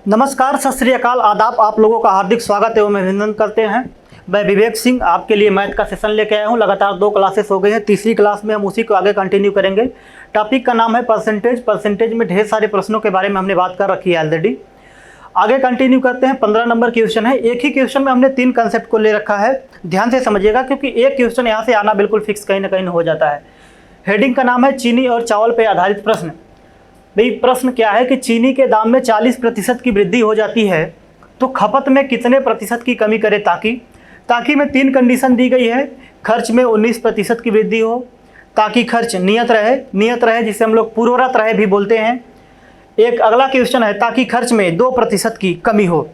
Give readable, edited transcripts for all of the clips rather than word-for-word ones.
नमस्कार, सत श्री अकाल, आदाब। आप लोगों का हार्दिक स्वागत एवं अभिनंदन करते हैं। मैं विवेक सिंह आपके लिए मैथ का सेशन लेके आया हूं। लगातार 2 क्लासेस हो गई हैं। तीसरी क्लास में हम उसी को आगे कंटिन्यू करेंगे। टॉपिक का नाम है परसेंटेज। परसेंटेज में ढेर सारे प्रश्नों के बारे में हमने बात कर रखी है ऑलरेडी। आगे कंटिन्यू करते हैं। 15 नंबर क्वेश्चन है। एक ही क्वेश्चन में हमने 3 कंसेप्ट को ले रखा है। ध्यान से समझिएगा, क्योंकि एक क्वेश्चन यहाँ से आना बिल्कुल फिक्स कहीं ना कहीं हो जाता है। हेडिंग का नाम है चीनी और चावल पर आधारित प्रश्न। भाई प्रश्न क्या है कि चीनी के दाम में 40% की वृद्धि हो जाती है तो खपत में कितने प्रतिशत की कमी करे, ताकि में 3 कंडीशन दी गई है। खर्च में 19% की वृद्धि हो, ताकि खर्च नियत रहे जिसे हम लोग पूर्वरत रहे भी बोलते हैं। एक अगला क्वेश्चन है ताकि खर्च में 2% की कमी हो।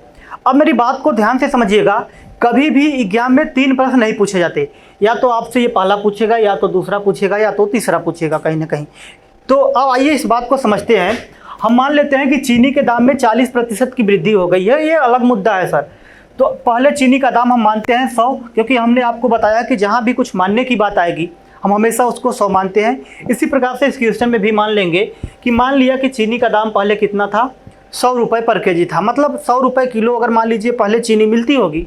अब मेरी बात को ध्यान से समझिएगा, कभी भी एग्जाम में 3 प्रश्न नहीं पूछे जाते। या तो आपसे ये पहला पूछेगा, या तो दूसरा पूछेगा, या तो तीसरा पूछेगा कहीं ना कहीं। तो अब आइए इस बात को समझते हैं। हम मान लेते हैं कि चीनी के दाम में 40% की वृद्धि हो गई है। ये अलग मुद्दा है सर। तो पहले चीनी का दाम हम मानते हैं 100, क्योंकि हमने आपको बताया कि जहाँ भी कुछ मानने की बात आएगी हम हमेशा उसको 100 मानते हैं। इसी प्रकार से इस क्वेश्चन में भी मान लेंगे कि मान लिया कि चीनी का दाम पहले कितना था, 100 रुपये पर केजी था। मतलब 100 रुपये किलो अगर मान लीजिए पहले चीनी मिलती होगी,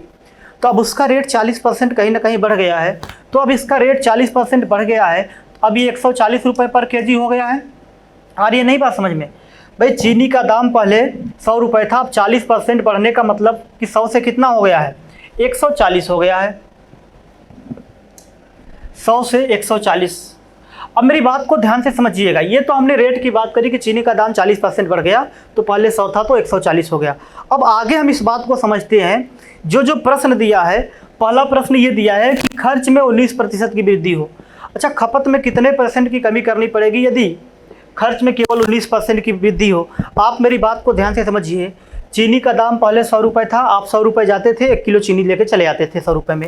तो अब उसका रेट 40% कहीं ना कहीं बढ़ गया है। तो अब इसका रेट 40% बढ़ गया है, अब ये 140 रुपये पर केजी हो गया है। आ रही है नहीं बात समझ में? भाई चीनी का दाम पहले 100 रुपये था, अब 40% बढ़ने का मतलब कि 100 से कितना हो गया है, 140 हो गया है। 100 से 140। अब मेरी बात को ध्यान से समझिएगा। ये तो हमने रेट की बात करी कि चीनी का दाम 40% बढ़ गया, तो पहले 100 था तो 140 हो गया। अब आगे हम इस बात को समझते हैं। जो प्रश्न दिया है, पहला प्रश्न ये दिया है कि खर्च में 19% की वृद्धि हो। अच्छा, खपत में कितने % की कमी करनी पड़ेगी यदि खर्च में केवल 19% की वृद्धि हो। आप मेरी बात को ध्यान से समझिए। चीनी का दाम पहले 100 रुपये था, आप 100 रुपये जाते थे, 1 किलो चीनी लेके चले आते थे 100 रुपये में।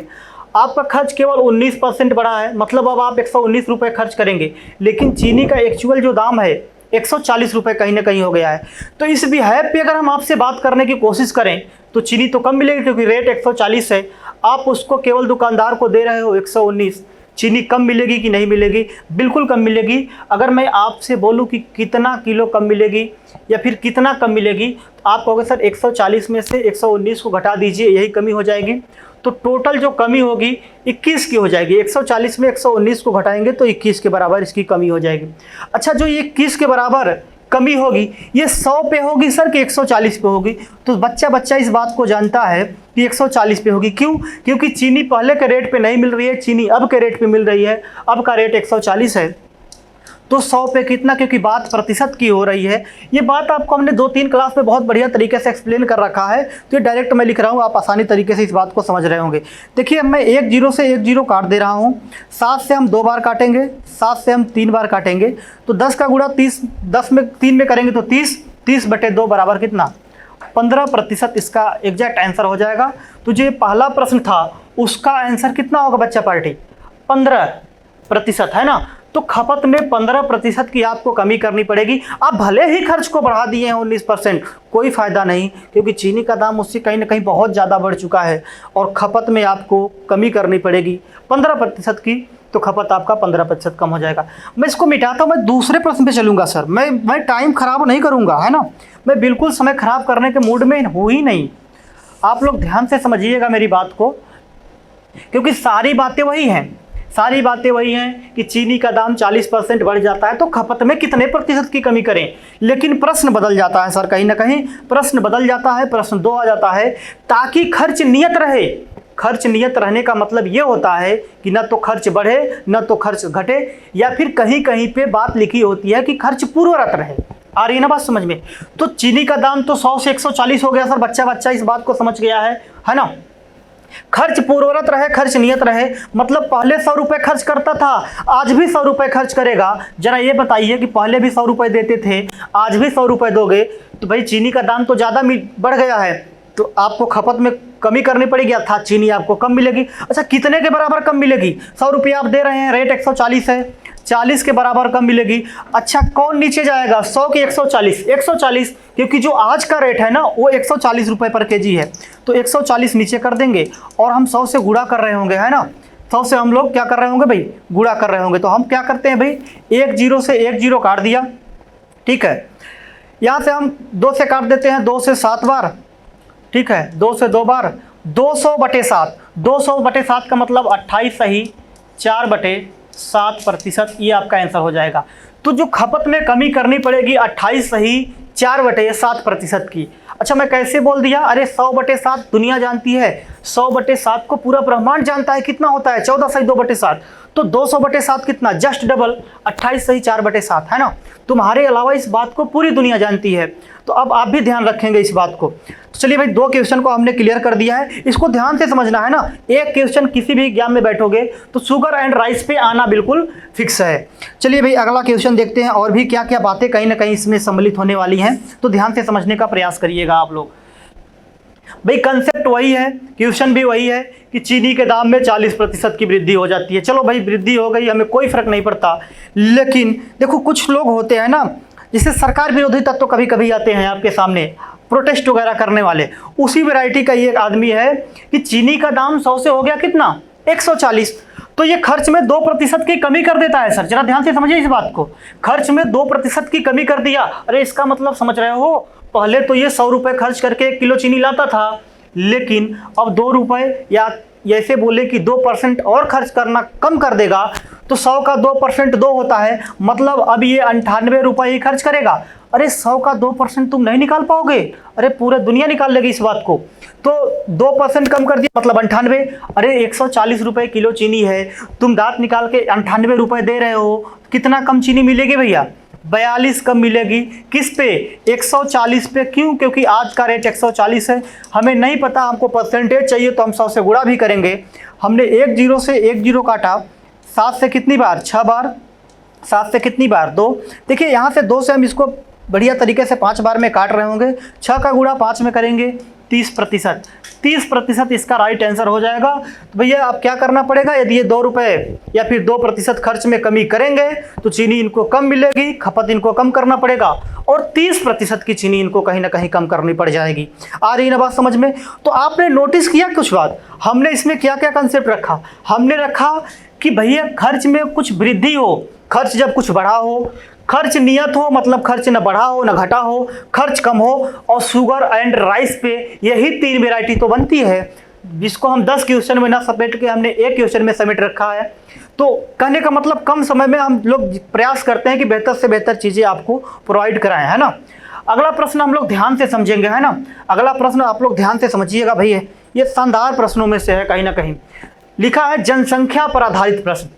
आपका खर्च केवल 19% बढ़ा है, मतलब अब आप 119 रुपये खर्च करेंगे। लेकिन चीनी का एक्चुअल जो दाम है 140 रुपये कहीं ना कहीं हो गया है। तो इस बिहेव पे अगर हम आपसे बात करने की कोशिश करें तो चीनी तो कम मिलेगी, क्योंकि रेट 140 है। आप उसको केवल दुकानदार को दे रहे हो 119। चीनी कम मिलेगी कि नहीं मिलेगी? बिल्कुल कम मिलेगी। अगर मैं आपसे बोलूं कि कितना किलो कम मिलेगी या फिर कितना कम मिलेगी, तो आप कहोगे सर 140 में से 119 को घटा दीजिए, यही कमी हो जाएगी। तो टोटल जो कमी होगी 21 की हो जाएगी। 140 में 119 को घटाएंगे तो 21 के बराबर इसकी कमी हो जाएगी। अच्छा, जो ये 21 के बराबर कमी होगी ये 100 पे होगी सर कि 140 पे होगी? तो बच्चा इस बात को जानता है कि 140 पे होगी। क्यों? क्योंकि चीनी पहले के रेट पे नहीं मिल रही है, चीनी अब के रेट पे मिल रही है। अब का रेट 140 है, तो 100 पे कितना? क्योंकि बात प्रतिशत की हो रही है। ये बात आपको हमने 2-3 क्लास में बहुत बढ़िया तरीके से एक्सप्लेन कर रखा है। तो ये डायरेक्ट मैं लिख रहा हूँ, आप आसानी तरीके से इस बात को समझ रहे होंगे। देखिए, अब मैं 1 0 से 1 0 काट दे रहा हूँ। 7 से हम 2 बार काटेंगे, 7 से हम 3 बार काटेंगे। तो 10 का गुणा 30, 10 में 3 में करेंगे तो 30/2 बराबर कितना? 15% इसका एग्जैक्ट आंसर हो जाएगा। तो जो पहला प्रश्न था उसका आंसर कितना होगा बच्चा पार्टी? 15% है ना। तो खपत में 15% की आपको कमी करनी पड़ेगी। आप भले ही खर्च को बढ़ा दिए हैं 19%, कोई फ़ायदा नहीं, क्योंकि चीनी का दाम उससे कहीं ना कहीं बहुत ज़्यादा बढ़ चुका है और खपत में आपको कमी करनी पड़ेगी 15% की। तो खपत आपका 15% कम हो जाएगा। मैं इसको मिटाता हूँ, मैं दूसरे प्रश्न पे चलूँगा सर। मैं टाइम ख़राब नहीं करूँगा, है ना। मैं बिल्कुल समय ख़राब करने के मूड में हूँ ही नहीं। आप लोग ध्यान से समझिएगा मेरी बात को, क्योंकि सारी बातें वही हैं कि चीनी का दाम 40% बढ़ जाता है तो खपत में कितने प्रतिशत की कमी करें। लेकिन प्रश्न बदल जाता है सर, कहीं ना कहीं प्रश्न बदल जाता है। प्रश्न 2 आ जाता है ताकि खर्च नियत रहे। खर्च नियत रहने का मतलब ये होता है कि न तो खर्च बढ़े न तो खर्च घटे, या फिर कहीं कहीं पे बात लिखी होती है कि खर्च पूर्वरत रहे। आ रही है ना बात समझ में? तो चीनी का दाम तो 100 से 140 हो गया सर। बच्चा इस बात को समझ गया है ना। खर्च पूर्वरत रहे, खर्च नियत रहे, मतलब पहले 100 रुपये खर्च करता था, आज भी 100 रुपये खर्च करेगा। जरा ये बताइए कि पहले भी 100 रुपये देते थे, आज भी 100 रुपये दोगे, तो भाई चीनी का दाम तो ज़्यादा बढ़ गया है, तो आपको खपत में कमी करनी पड़ेगी, अर्थात चीनी आपको कम मिलेगी। अच्छा, कितने के बराबर कम मिलेगी? 100 रुपये आप दे रहे हैं, रेट 140 है, 40 के बराबर कम मिलेगी। अच्छा, कौन नीचे जाएगा? 100 की 140, क्योंकि जो आज का रेट है ना वो 140 रुपये पर केजी है, तो 140 नीचे कर देंगे और हम 100 से गुणा कर रहे होंगे, है ना। 100 से हम लोग क्या कर रहे होंगे भाई? गुणा कर रहे होंगे। तो हम क्या करते हैं भाई, 1 0 से 1 0 काट दिया, ठीक है। यहाँ से हम 2 से काट देते हैं, 2 से 7 बार, ठीक है, 2 से 2 बार, 200/7। 200/7 का मतलब 28 सही 4/7%, ये आपका आंसर हो जाएगा। तो जो खपत में कमी करनी पड़ेगी 28 सही 4/7% की। अच्छा, मैं कैसे बोल दिया? अरे 100/7 दुनिया जानती है, 100/7 को पूरा ब्रह्मांड जानता है, कितना होता है 14 सही 2/7। तो 200/7 कितना? जस्ट डबल 28 सही 4/7, है ना। तुम्हारे अलावा इस बात को पूरी दुनिया जानती है, तो अब आप भी ध्यान रखेंगे इस बात को। तो चलिए भाई, 2 क्वेश्चन को हमने क्लियर कर दिया है, इसको ध्यान से समझना है ना। एक क्वेश्चन किसी भी एग्जाम में बैठोगे तो शुगर एंड राइस पे आना बिल्कुल फिक्स है। चलिए भाई, अगला क्वेश्चन देखते हैं, और भी क्या क्या बातें कहीं ना कहीं इसमें सम्मिलित होने वाली हैं, तो ध्यान से समझने का प्रयास करिएगा आप लोग। भाई कंसेप्ट वही है, क्वेश्चन भी वही है कि चीनी के दाम में 40% की वृद्धि हो जाती है। चलो भाई, वृद्धि हो गई, हमें कोई फर्क नहीं पड़ता, लेकिन देखो कुछ लोग होते हैं ना, जिसे सरकार विरोधी तत्व कभी कभी आते हैं आपके सामने, प्रोटेस्ट वगैरह करने वाले। उसी वैरायटी का ये एक आदमी है कि चीनी का दाम 100 से हो गया कितना? 140, तो ये खर्च में 2% की कमी कर देता है। सर जरा ध्यान से समझिए इस बात को, खर्च में 2% की कमी कर दिया। अरे इसका मतलब समझ रहे हो, पहले तो ये 100 रुपये खर्च करके 1 किलो चीनी लाता था, लेकिन अब 2 रुपये, या ऐसे बोले कि 2% और खर्च करना कम कर देगा, तो 100 का 2% 2 होता है, मतलब अब ये 98 रुपये ही खर्च करेगा। अरे 100 का 2% तुम नहीं निकाल पाओगे, अरे पूरा दुनिया निकाल लेगी इस बात को। तो 2% कम कर दिया मतलब 98। अरे 140 रुपये किलो चीनी है, तुम दांत निकाल के 98 रुपये दे रहे हो, कितना कम चीनी मिलेगी भैया? 42 कम मिलेगी। किस पे? 140 पे। क्यों? क्योंकि आज का रेट 140 है। हमें नहीं पता, हमको परसेंटेज चाहिए, तो हम 100 से गुणा भी करेंगे। हमने 1 0 से 1 0 काटा, 7 से कितनी बार? 6 बार। 7 से कितनी बार? 2। देखिए यहाँ से 2 से हम इसको बढ़िया तरीके से 5 बार में काट रहे होंगे। 6 का गुणा 5 में करेंगे, 30%। 30% इसका राइट आंसर हो जाएगा। तो भैया अब क्या करना पड़ेगा? यदि ये 2 रुपये या फिर 2% खर्च में कमी करेंगे तो चीनी इनको कम मिलेगी, खपत इनको कम करना पड़ेगा, और 30% की चीनी इनको कहीं ना कहीं कम करनी पड़ जाएगी। आ रही ना बात समझ में? तो आपने नोटिस किया कुछ बात, हमने इसमें क्या क्या कंसेप्ट रखा? हमने रखा कि भैया खर्च में कुछ वृद्धि हो, खर्च जब कुछ बढ़ा हो, खर्च नियत हो मतलब खर्च न बढ़ा हो न घटा हो, खर्च कम हो, और शुगर एंड राइस पे यही 3 वैरायटी तो बनती है, जिसको हम 10 क्वेश्चन में ना समेट के हमने 1 क्वेश्चन में समेट रखा है। तो कहने का मतलब कम समय में हम लोग प्रयास करते हैं कि बेहतर से बेहतर चीज़ें आपको प्रोवाइड कराएं, है ना। अगला प्रश्न हम लोग ध्यान से समझेंगे, है ना। अगला प्रश्न आप लोग ध्यान से समझिएगा भैया, ये शानदार प्रश्नों में से है। कहीं ना कहीं लिखा है जनसंख्या पर आधारित प्रश्न।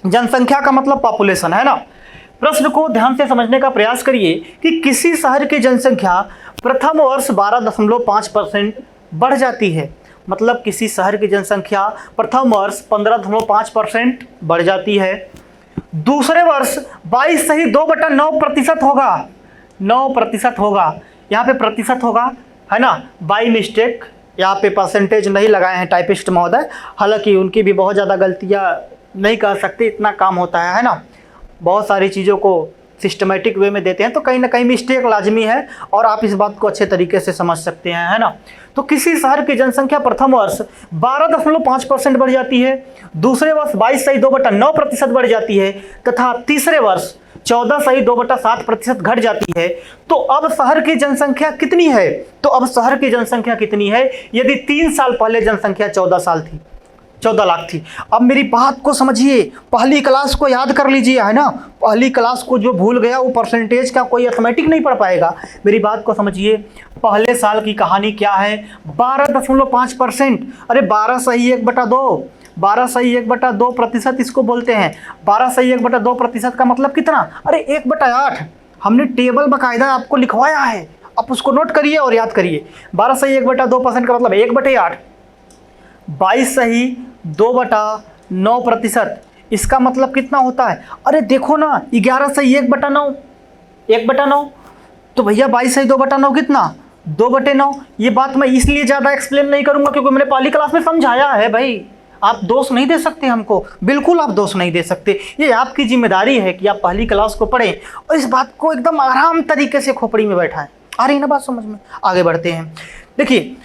जनसंख्या का मतलब पॉपुलेशन, है ना। प्रश्न को ध्यान से समझने का प्रयास करिए कि किसी शहर की जनसंख्या प्रथम वर्ष 12.5% बढ़ जाती है। मतलब किसी शहर की जनसंख्या प्रथम वर्ष 15.5% बढ़ जाती है, दूसरे वर्ष 22 सही 2/9% होगा। 9% होगा, यहाँ पे प्रतिशत होगा, है ना। बाई मिस्टेक यहाँ पे परसेंटेज नहीं लगाए हैं टाइपिस्ट महोदय, हालांकि उनकी भी बहुत ज़्यादा गलतियाँ नहीं कर सकते, इतना काम होता है ना। बहुत सारी चीज़ों को सिस्टमेटिक वे में देते हैं, तो कहीं ना कहीं मिस्टेक लाजमी है, और आप इस बात को अच्छे तरीके से समझ सकते हैं, है ना। तो किसी शहर की जनसंख्या प्रथम वर्ष 12.5% बढ़ जाती है, दूसरे वर्ष 22 सही 2/9% बढ़ जाती है, तथा तीसरे वर्ष 14 सही 2/7% घट जाती है। तो अब शहर की जनसंख्या कितनी है? तो अब शहर की जनसंख्या कितनी है? यदि 3 साल पहले जनसंख्या 14 लाख थी। अब मेरी बात को समझिए, पहली क्लास को याद कर लीजिए, है ना। पहली क्लास को जो भूल गया वो परसेंटेज का कोई अर्थमेटिक नहीं पढ़ पाएगा। मेरी बात को समझिए, पहले साल की कहानी क्या है? 12.5%। अरे 12 सही 1/2, 12 सही 1/2% इसको बोलते हैं। 12 सही 1/2% का मतलब कितना? अरे 1/8। हमने टेबल बाकायदा आपको लिखवाया है, आप उसको नोट करिए और याद करिए। 12 सही 1/2% का मतलब 1/8। 22 सही 2/9%, इसका मतलब कितना होता है? अरे देखो ना, 11 सही 1/9, 1/9। तो भैया 22 सही 2/9 कितना? 2/9। ये बात मैं इसलिए ज़्यादा एक्सप्लेन नहीं करूँगा क्योंकि मैंने पहली क्लास में समझाया है भाई। आप दोष नहीं दे सकते हमको, बिल्कुल आप दोष नहीं दे सकते। ये आपकी जिम्मेदारी है कि आप पहली क्लास को पढ़ें और इस बात को एकदम आराम तरीके से खोपड़ी में बैठाएं। आ रही ना बात समझ में? आगे बढ़ते हैं। देखिए,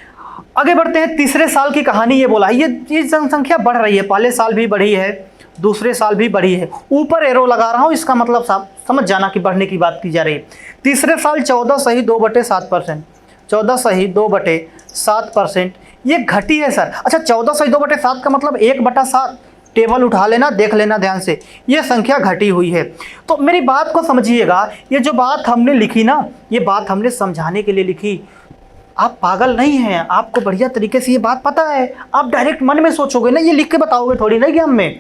आगे बढ़ते हैं, तीसरे साल की कहानी ये बोला है, ये जनसंख्या बढ़ रही है, पहले साल भी बढ़ी है, दूसरे साल भी बढ़ी है, ऊपर एरो लगा रहा हूँ, इसका मतलब साफ समझ जाना कि बढ़ने की बात की जा रही है। तीसरे साल 14.2/7%, 14.2/7%, ये घटी है सर। अच्छा 14.2/7 का मतलब 1/7, टेबल उठा लेना, देख लेना ध्यान से, ये संख्या घटी हुई है। तो मेरी बात को समझिएगा, ये जो बात हमने लिखी ना, ये बात हमने समझाने के लिए लिखी। आप पागल नहीं हैं, आपको बढ़िया तरीके से ये बात पता है, आप डायरेक्ट मन में सोचोगे ना, ये लिख के बताओगे थोड़ी ना एग्जाम में।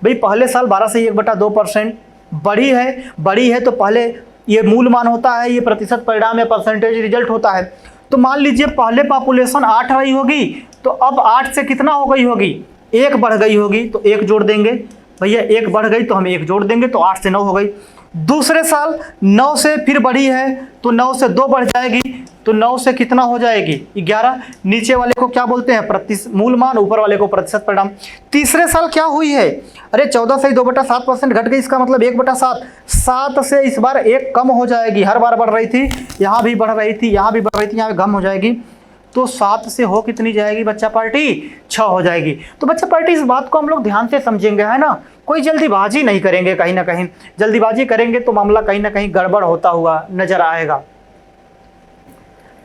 भाई पहले साल 12 से 1/2% बड़ी है तो पहले ये मूल मान होता है, ये प्रतिशत परिणाम या परसेंटेज रिजल्ट होता है। तो मान लीजिए पहले पॉपुलेशन 8 रही होगी, तो अब 8 से कितना हो गई होगी, 1 बढ़ गई होगी, तो 1 जोड़ देंगे। भैया 1 बढ़ गई तो हम 1 जोड़ देंगे, तो 8 से 9 हो गई। दूसरे साल 9 से फिर बढ़ी है, तो 9 से 2 बढ़ जाएगी, तो 9 से कितना हो जाएगी, 11। नीचे वाले को क्या बोलते हैं, मूल मान, ऊपर वाले को प्रतिशत परिणाम। तीसरे साल क्या हुई है, अरे 14.2/7% घट गई, इसका मतलब 1/7, 7 से इस बार 1 कम हो जाएगी, हर बार बढ़ रही थी, यहाँ भी बढ़ रही थी, यहाँ भी बढ़ रही थी, यहाँ कम हो जाएगी। तो 7 से हो कितनी जाएगी बच्चा पार्टी, 6 हो जाएगी। तो बच्चा पार्टी इस बात को हम लोग ध्यान से समझेंगे, है ना, कोई जल्दीबाजी नहीं करेंगे, कहीं ना कहीं जल्दीबाजी करेंगे तो मामला कहीं ना कहीं गड़बड़ होता हुआ नजर आएगा।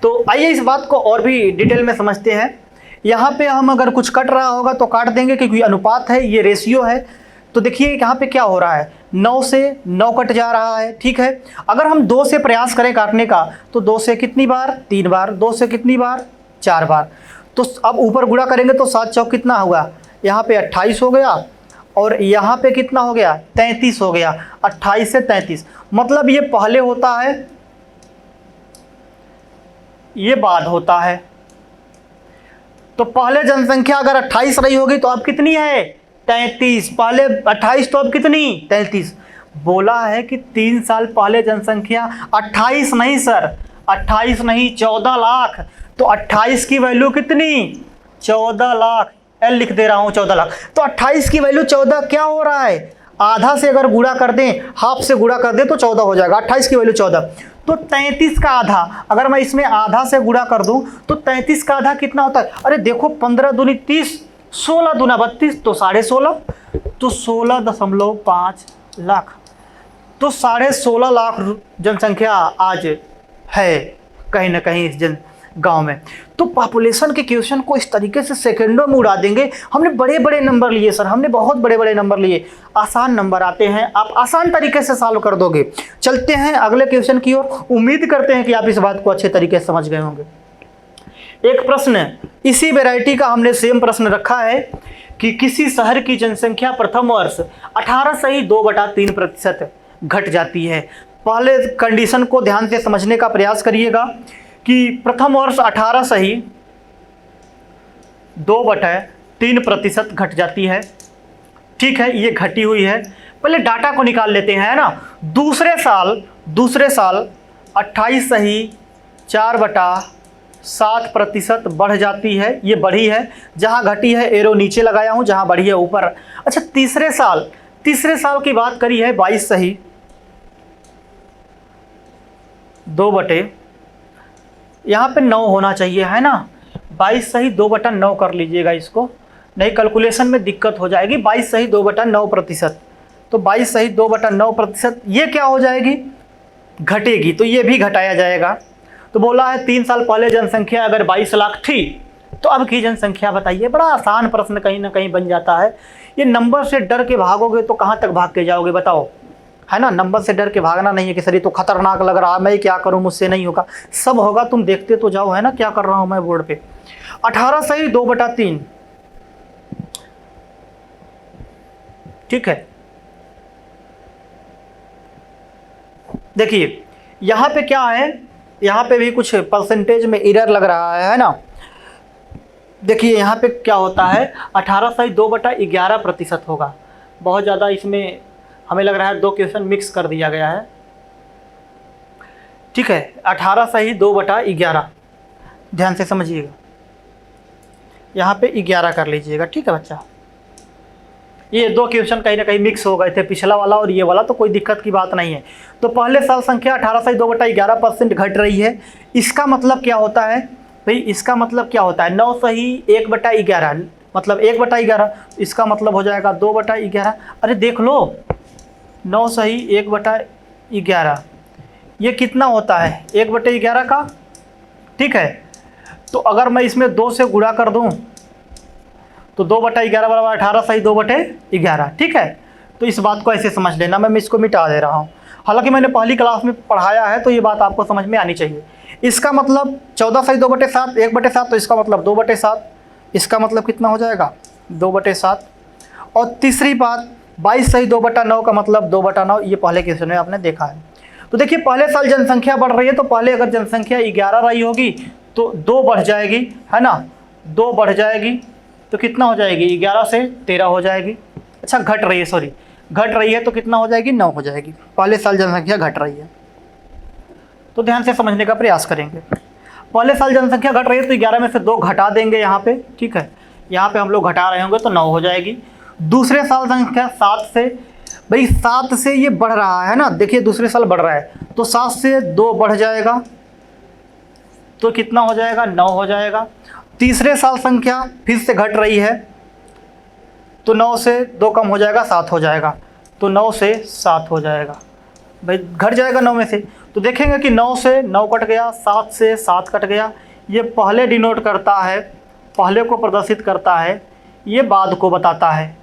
तो आइए इस बात को और भी डिटेल में समझते हैं। यहाँ पे हम अगर कुछ कट रहा होगा तो काट देंगे, क्योंकि अनुपात है, ये रेशियो है। तो देखिए यहाँ पे क्या हो रहा है, 9 से 9 कट जा रहा है, ठीक है। अगर हम 2 से प्रयास करें काटने का, तो 2 से कितनी बार, 3 बार, 2 से कितनी बार, 4 बार। तो अब ऊपर गुणा करेंगे तो 7 चौक कितना हुआ, यहाँ पे 28 हो गया, और यहाँ पे कितना हो गया, 33 हो गया। 28 से 33 मतलब ये पहले होता है, ये बाद होता है। तो पहले जनसंख्या अगर 28 रही होगी तो अब कितनी है, 33। पहले 28 तो अब कितनी, 33। बोला है कि 3 साल पहले जनसंख्या 28 नहीं सर, 28 नहीं, 14 लाख। तो 28 की वैल्यू कितनी, 14 लाख। एल लिख दे रहा हूं, 14 लाख। तो 28 की वैल्यू 14 क्या हो रहा है, आधा से अगर गुणा कर दें, हाफ से गुणा कर दें तो 14 हो जाएगा। 28 की वैल्यू 14। तो 33 का आधा, अगर मैं इसमें आधा से गुणा कर दूं तो 33 का आधा कितना होता है, अरे देखो 15 दूनी 30, 16 दूना 32, तो 16.5, तो 16.5 लाख। तो 16.5 लाख जनसंख्या आज है कहीं ना कहीं इस गांव में। तो पॉपुलेशन के क्वेश्चन को इस तरीके से सेकंडों में उड़ा देंगे। हमने बड़े बड़े नंबर लिए सर, हमने बहुत बड़े बड़े नंबर लिए, आसान नंबर आते हैं, आप आसान तरीके से सॉल्व कर दोगे। चलते हैं अगले क्वेश्चन की ओर। उम्मीद करते हैं कि आप इस बात को अच्छे तरीके से समझ गए होंगे। एक प्रश्न, इसी वैरायटी का हमने सेम प्रश्न रखा है कि किसी शहर की जनसंख्या प्रथम वर्ष 18.2/3% घट जाती है। पहले कंडीशन को ध्यान से समझने का प्रयास करिएगा कि प्रथम वर्ष 18.2/3% घट जाती है, ठीक है, ये घटी हुई है। पहले डाटा को निकाल लेते हैं, है ना। दूसरे साल 28.4/7% बढ़ जाती है, ये बढ़ी है। जहां घटी है एरो नीचे लगाया हूं, जहां बढ़ी है ऊपर। अच्छा तीसरे साल की बात करी है 22/2 यहाँ पे 9 होना चाहिए, है ना। 22/2/9 कर लीजिएगा इसको, नहीं कैलकुलेशन में दिक्कत हो जाएगी। 22/2/9%, तो 22/2/9% ये क्या हो जाएगी, घटेगी, तो ये भी घटाया जाएगा। तो बोला है 3 साल पहले जनसंख्या अगर 22 लाख थी तो अब की जनसंख्या बताइए। बड़ा आसान प्रश्न कहीं ना कहीं बन जाता है। ये नंबर से डर के भागोगे तो कहाँ तक भाग के जाओगे बताओ, है ना। नंबर से डर के भागना नहीं है कि सर ये तो खतरनाक लग रहा है, मैं क्या करूं, मुझसे नहीं होगा। सब होगा, तुम देखते तो जाओ, है ना क्या कर रहा हूं मैं बोर्ड पे। 18.2/3, ठीक है। देखिए यहां पे क्या है, यहां पे भी कुछ परसेंटेज में एरर लग रहा है ना। देखिए यहाँ पे क्या होता है, 18.2/11% होगा। बहुत ज़्यादा इसमें हमें लग रहा है 2 क्वेश्चन मिक्स कर दिया गया है, ठीक है। 18.2/11 ध्यान से समझिएगा, यहाँ पे 11 कर लीजिएगा, ठीक है बच्चा। ये 2 क्वेश्चन कहीं ना कहीं मिक्स हो गए थे, पिछला वाला और ये वाला, तो कोई दिक्कत की बात नहीं है। तो पहले साल संख्या 18.2/11% घट रही है। इसका मतलब क्या होता है, भाई इसका मतलब क्या होता है, 9 सही 1/11, मतलब 1/11, इसका मतलब हो जाएगा 2/11। अरे देख लो, 9 सही 1/11, ये कितना होता है 1/11 का, ठीक है। तो अगर मैं इसमें 2 से गुणा कर दूं तो 2/11 बराबर 18 सही 2/11, ठीक है। तो इस बात को ऐसे समझ लेना, मैं इसको मिटा दे रहा हूँ। हालांकि मैंने पहली क्लास में पढ़ाया है तो ये बात आपको समझ में आनी चाहिए। इसका मतलब 14 सही 2/7, 1/7, तो इसका मतलब 2/7, इसका मतलब कितना हो जाएगा 2/7। और तीसरी बात 22 सही 2/9 का मतलब 2/9, ये पहले क्वेश्चन में आपने देखा है। तो देखिए पहले साल जनसंख्या बढ़ रही है, तो पहले अगर जनसंख्या 11 रही होगी तो 2 बढ़ जाएगी, है ना, 2 बढ़ जाएगी तो कितना हो जाएगी 11 से 13 हो जाएगी। अच्छा घट रही है, सॉरी घट रही है तो कितना हो जाएगी 9 हो जाएगी। पहले साल जनसंख्या घट रही है, तो ध्यान से समझने का प्रयास करेंगे। पहले साल जनसंख्या घट रही है तो 11 में से 2 घटा देंगे यहाँ पे, ठीक है, यहाँ पे हम लोग घटा रहे होंगे तो 9 हो जाएगी। दूसरे साल संख्या 7 से, भाई 7 से ये बढ़ रहा है ना, देखिए दूसरे साल बढ़ रहा है तो 7 से 2 बढ़ जाएगा तो कितना हो जाएगा 9 हो जाएगा। तीसरे साल संख्या फिर से घट रही है तो 9 से 2 कम हो जाएगा 7 हो जाएगा, तो 9 से 7 हो जाएगा, भाई घट जाएगा 9 में से। तो देखेंगे कि 9 से 9 कट गया, 7 से 7 कट गया, ये पहले डिनोट करता है, पहले को प्रदर्शित करता है, ये बाद को बताता है,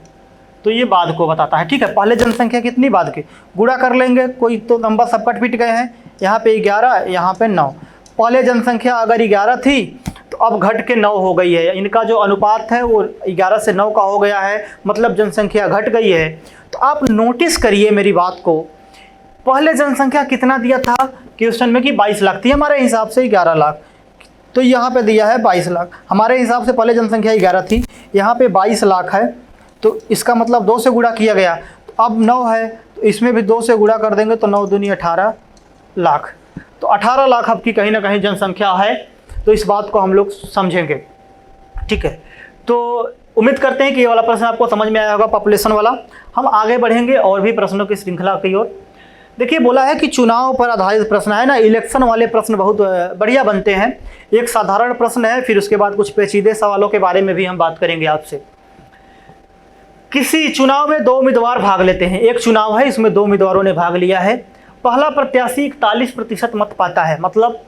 तो ये बाद को बताता है, ठीक है। पहले जनसंख्या कितनी, बाद की, गुणा कर लेंगे, कोई तो नंबर सब कट पिट गए हैं, यहाँ पे 11, यहाँ पे 9। पहले जनसंख्या अगर 11 थी तो अब घट के 9 हो गई है, इनका जो अनुपात है वो 11 से 9 का हो गया है, मतलब जनसंख्या घट गई है। तो आप नोटिस करिए मेरी बात को, पहले जनसंख्या कितना दिया था क्वेश्चन में कि 22 लाख थी, हमारे हिसाब से 11 लाख, तो यहाँ पे दिया है 22 लाख, हमारे हिसाब से पहले जनसंख्या 11 थी, यहाँ पे 22 लाख है, तो इसका मतलब 2 से गुणा किया गया, तो अब 9 है तो इसमें भी 2 से गुणा कर देंगे तो 9 दूनी 18 लाख, तो 18 लाख आपकी कहीं ना कहीं जनसंख्या है। तो इस बात को हम लोग समझेंगे, ठीक है। तो उम्मीद करते हैं कि ये वाला प्रश्न आपको समझ में आया होगा, पॉपुलेशन वाला। हम आगे बढ़ेंगे और भी प्रश्नों की श्रृंखला की ओर। देखिए बोला है कि चुनाव पर आधारित प्रश्न है ना, इलेक्शन वाले प्रश्न बहुत बढ़िया बनते हैं। एक साधारण प्रश्न है, फिर उसके बाद कुछ पेचीदे सवालों के बारे में भी हम बात करेंगे आपसे। किसी चुनाव में 2 उम्मीदवार भाग लेते हैं, एक चुनाव है इसमें 2 उम्मीदवारों ने भाग लिया है, पहला प्रत्याशी 41% मत पाता है, मतलब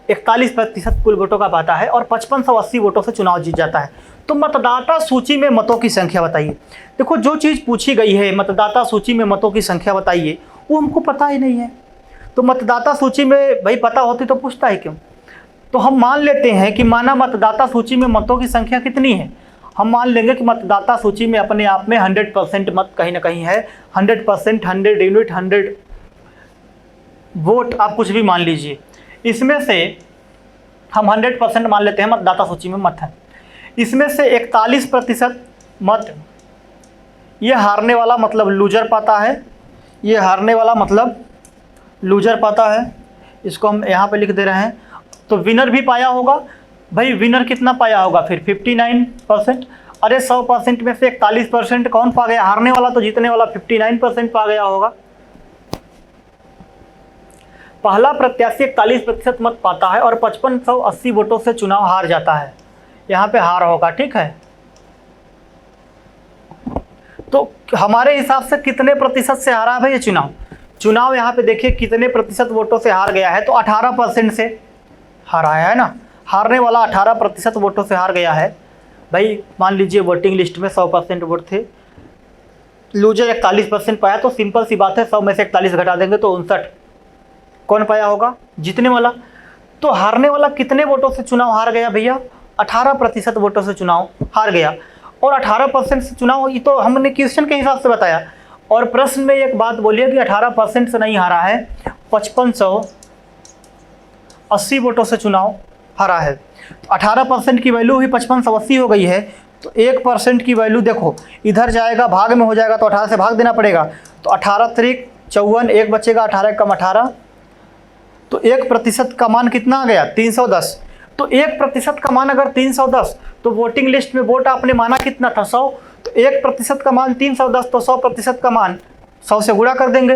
41% कुल वोटों का पाता है और 5580 वोटों से चुनाव जीत जाता है। तो मतदाता सूची में मतों की संख्या बताइए। देखो जो चीज़ पूछी गई है मतदाता सूची में मतों की संख्या बताइए, वो हमको पता ही नहीं है। तो मतदाता सूची में भाई पता होती तो पूछता है क्यों। तो हम मान लेते हैं कि माना मतदाता सूची में मतों की संख्या कितनी है, हम मान लेंगे कि मतदाता सूची में अपने आप में 100% मत कहीं ना कहीं है, 100%, 100 यूनिट, 100 वोट, आप कुछ भी मान लीजिए। इसमें से हम 100% मान लेते हैं मतदाता सूची में मत है, इसमें से 41% मत ये हारने वाला मतलब लूजर पाता है, ये हारने वाला मतलब लूजर पाता है, इसको हम यहाँ पे लिख दे रहे हैं। तो विनर भी पाया होगा, भाई विनर कितना पाया होगा फिर 59%। अरे 100% में से 41% कौन पा गया, हारने वाला, तो जीतने वाला 59% पा गया होगा। पहला प्रत्याशी 41% मत पाता है और 5580 वोटों से चुनाव हार जाता है, यहाँ पे हार होगा, ठीक है। तो हमारे हिसाब से कितने प्रतिशत से हारा है भाई ये चुनाव यहाँ पे देखिए कितने प्रतिशत वोटों से हार गया है, तो 18% से हारा है ना, हारने वाला 18% वोटों से हार गया है। भाई मान लीजिए वोटिंग लिस्ट में 100% वोट थे, लूजर 41% पाया, तो सिंपल सी बात है 100 में से 41 घटा देंगे तो 59 कौन पाया होगा, जीतने वाला। तो हारने वाला कितने वोटों से चुनाव हार गया भैया, 18% वोटों से चुनाव हार गया। और 18% से चुनाव, ये तो हमने क्वेश्चन के हिसाब से बताया, और प्रश्न में एक बात बोलिए कि 18% से नहीं हारा है, 5580 वोटों से चुनाव हारा है। तो 18% की वैल्यू ही 5580 हो गई है, तो 1% की वैल्यू देखो इधर जाएगा, भाग में हो जाएगा तो 18 से भाग देना पड़ेगा, तो 18 त्रिक 54, एक बचेगा, 18 कम 18, तो 1% का मान कितना आ गया 310। तो 1% का मान अगर 310, तो वोटिंग लिस्ट में वोट आपने माना कितना था 100, तो 1% का मान 310, तो 100% का मान 100 से गुणा कर देंगे,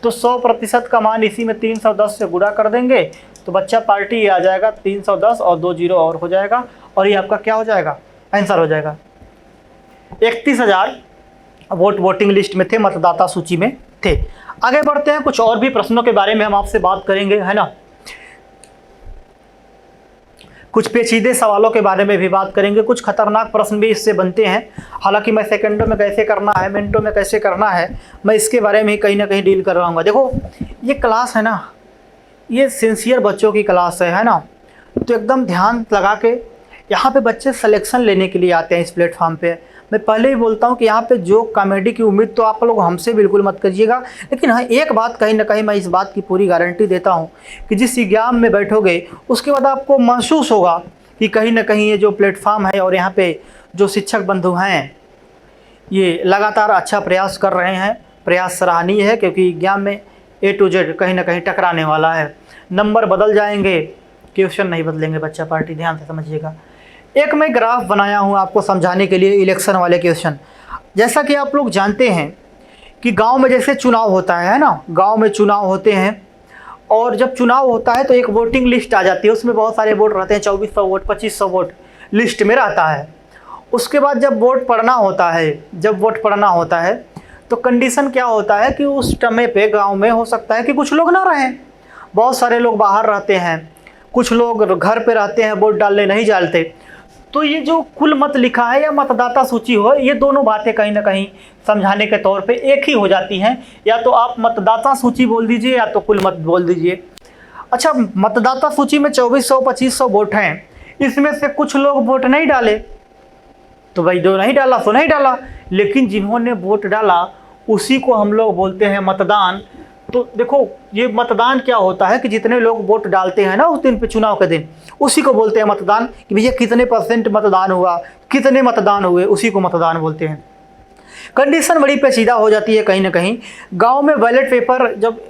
तो 100% का मान इसी में 310 से गुणा कर देंगे, तो बच्चा पार्टी ये आ जाएगा 310 और 2 जीरो और हो जाएगा, और ये आपका क्या हो जाएगा, आंसर हो जाएगा। 31,000 वोट वोटिंग लिस्ट में थे, मतदाता सूची में थे। आगे बढ़ते हैं, कुछ और भी प्रश्नों के बारे में हम आपसे बात करेंगे, है ना। कुछ पेचीदे सवालों के बारे में भी बात करेंगे, कुछ खतरनाक प्रश्न भी इससे बनते हैं। हालांकि मैं सेकंडों में कैसे करना है, मिनटों में कैसे करना है, मैं इसके बारे में ही कहीं ना कहीं डील कर रहा हूँ। देखो ये क्लास है ना, ये सिंसियर बच्चों की क्लास है ना, तो एकदम ध्यान लगा के यहाँ पे बच्चे सिलेक्शन लेने के लिए आते हैं इस प्लेटफॉर्म पे। मैं पहले ही बोलता हूँ कि यहाँ पे जो कॉमेडी की उम्मीद तो आप लोग हमसे बिल्कुल मत करिएगा, लेकिन हाँ एक बात कहीं ना कहीं मैं इस बात की पूरी गारंटी देता हूँ कि जिस एग्जाम में बैठोगे उसके बाद आपको महसूस होगा कि कहीं ना कहीं ये जो प्लेटफॉर्म है और यहाँ पे जो शिक्षक बंधु हैं ये लगातार अच्छा प्रयास कर रहे हैं। प्रयास सराहनीय है, क्योंकि एग्जाम में A to Z कहीं ना कहीं टकराने वाला है। नंबर बदल जाएंगे, क्वेश्चन नहीं बदलेंगे। बच्चा पार्टी ध्यान से समझिएगा। एक मैं ग्राफ बनाया हूँ आपको समझाने के लिए, इलेक्शन वाले क्वेश्चन। जैसा कि आप लोग जानते हैं कि गांव में जैसे चुनाव होता है ना, गांव में चुनाव होते हैं, और जब चुनाव होता है तो एक वोटिंग लिस्ट आ जाती है, उसमें बहुत सारे वोट रहते हैं, 2400 वोट 2500 वोट लिस्ट में रहता है। उसके बाद जब वोट पड़ना होता है, तो कंडीशन क्या होता है कि उस समय पे गांव में हो सकता है कि कुछ लोग ना रहें, बहुत सारे लोग बाहर रहते हैं, कुछ लोग घर पे रहते हैं, वोट डालने नहीं जाते। तो ये जो कुल मत लिखा है या मतदाता सूची हो, ये दोनों बातें कहीं ना कहीं समझाने के तौर पे एक ही हो जाती हैं। या तो आप मतदाता सूची बोल दीजिए या तो कुल मत बोल दीजिए। अच्छा, मतदाता सूची में 2400-2500 वोट हैं, इसमें से कुछ लोग वोट नहीं डाले, तो भाई जो नहीं डाला सो नहीं डाला, लेकिन जिन्होंने वोट डाला उसी को हम लोग बोलते हैं मतदान। तो देखो ये मतदान क्या होता है कि जितने लोग वोट डालते हैं ना उस दिन पे, चुनाव के दिन, उसी को बोलते हैं मतदान। कि भैया कितने % मतदान हुआ, कितने मतदान हुए, उसी को मतदान बोलते हैं। कंडीशन बड़ी पेचीदा हो जाती है कहीं ना कहीं। गांव में बैलेट पेपर, जब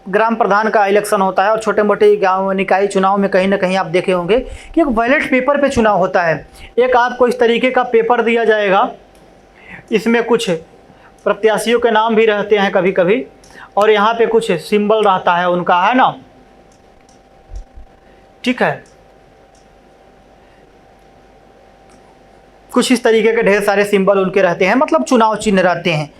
ग्राम प्रधान का इलेक्शन होता है और छोटे मोटे गांव निकाय चुनाव में कहीं ना कहीं आप देखे होंगे कि एक बैलेट पेपर पे चुनाव होता है। एक आपको इस तरीके का पेपर दिया जाएगा, इसमें कुछ प्रत्याशियों के नाम भी रहते हैं कभी कभी, और यहाँ पे कुछ सिंबल रहता है उनका, है ना, ठीक है। कुछ इस तरीके के ढेर सारे सिंबल उनके रहते हैं, मतलब चुनाव चिन्ह रहते हैं।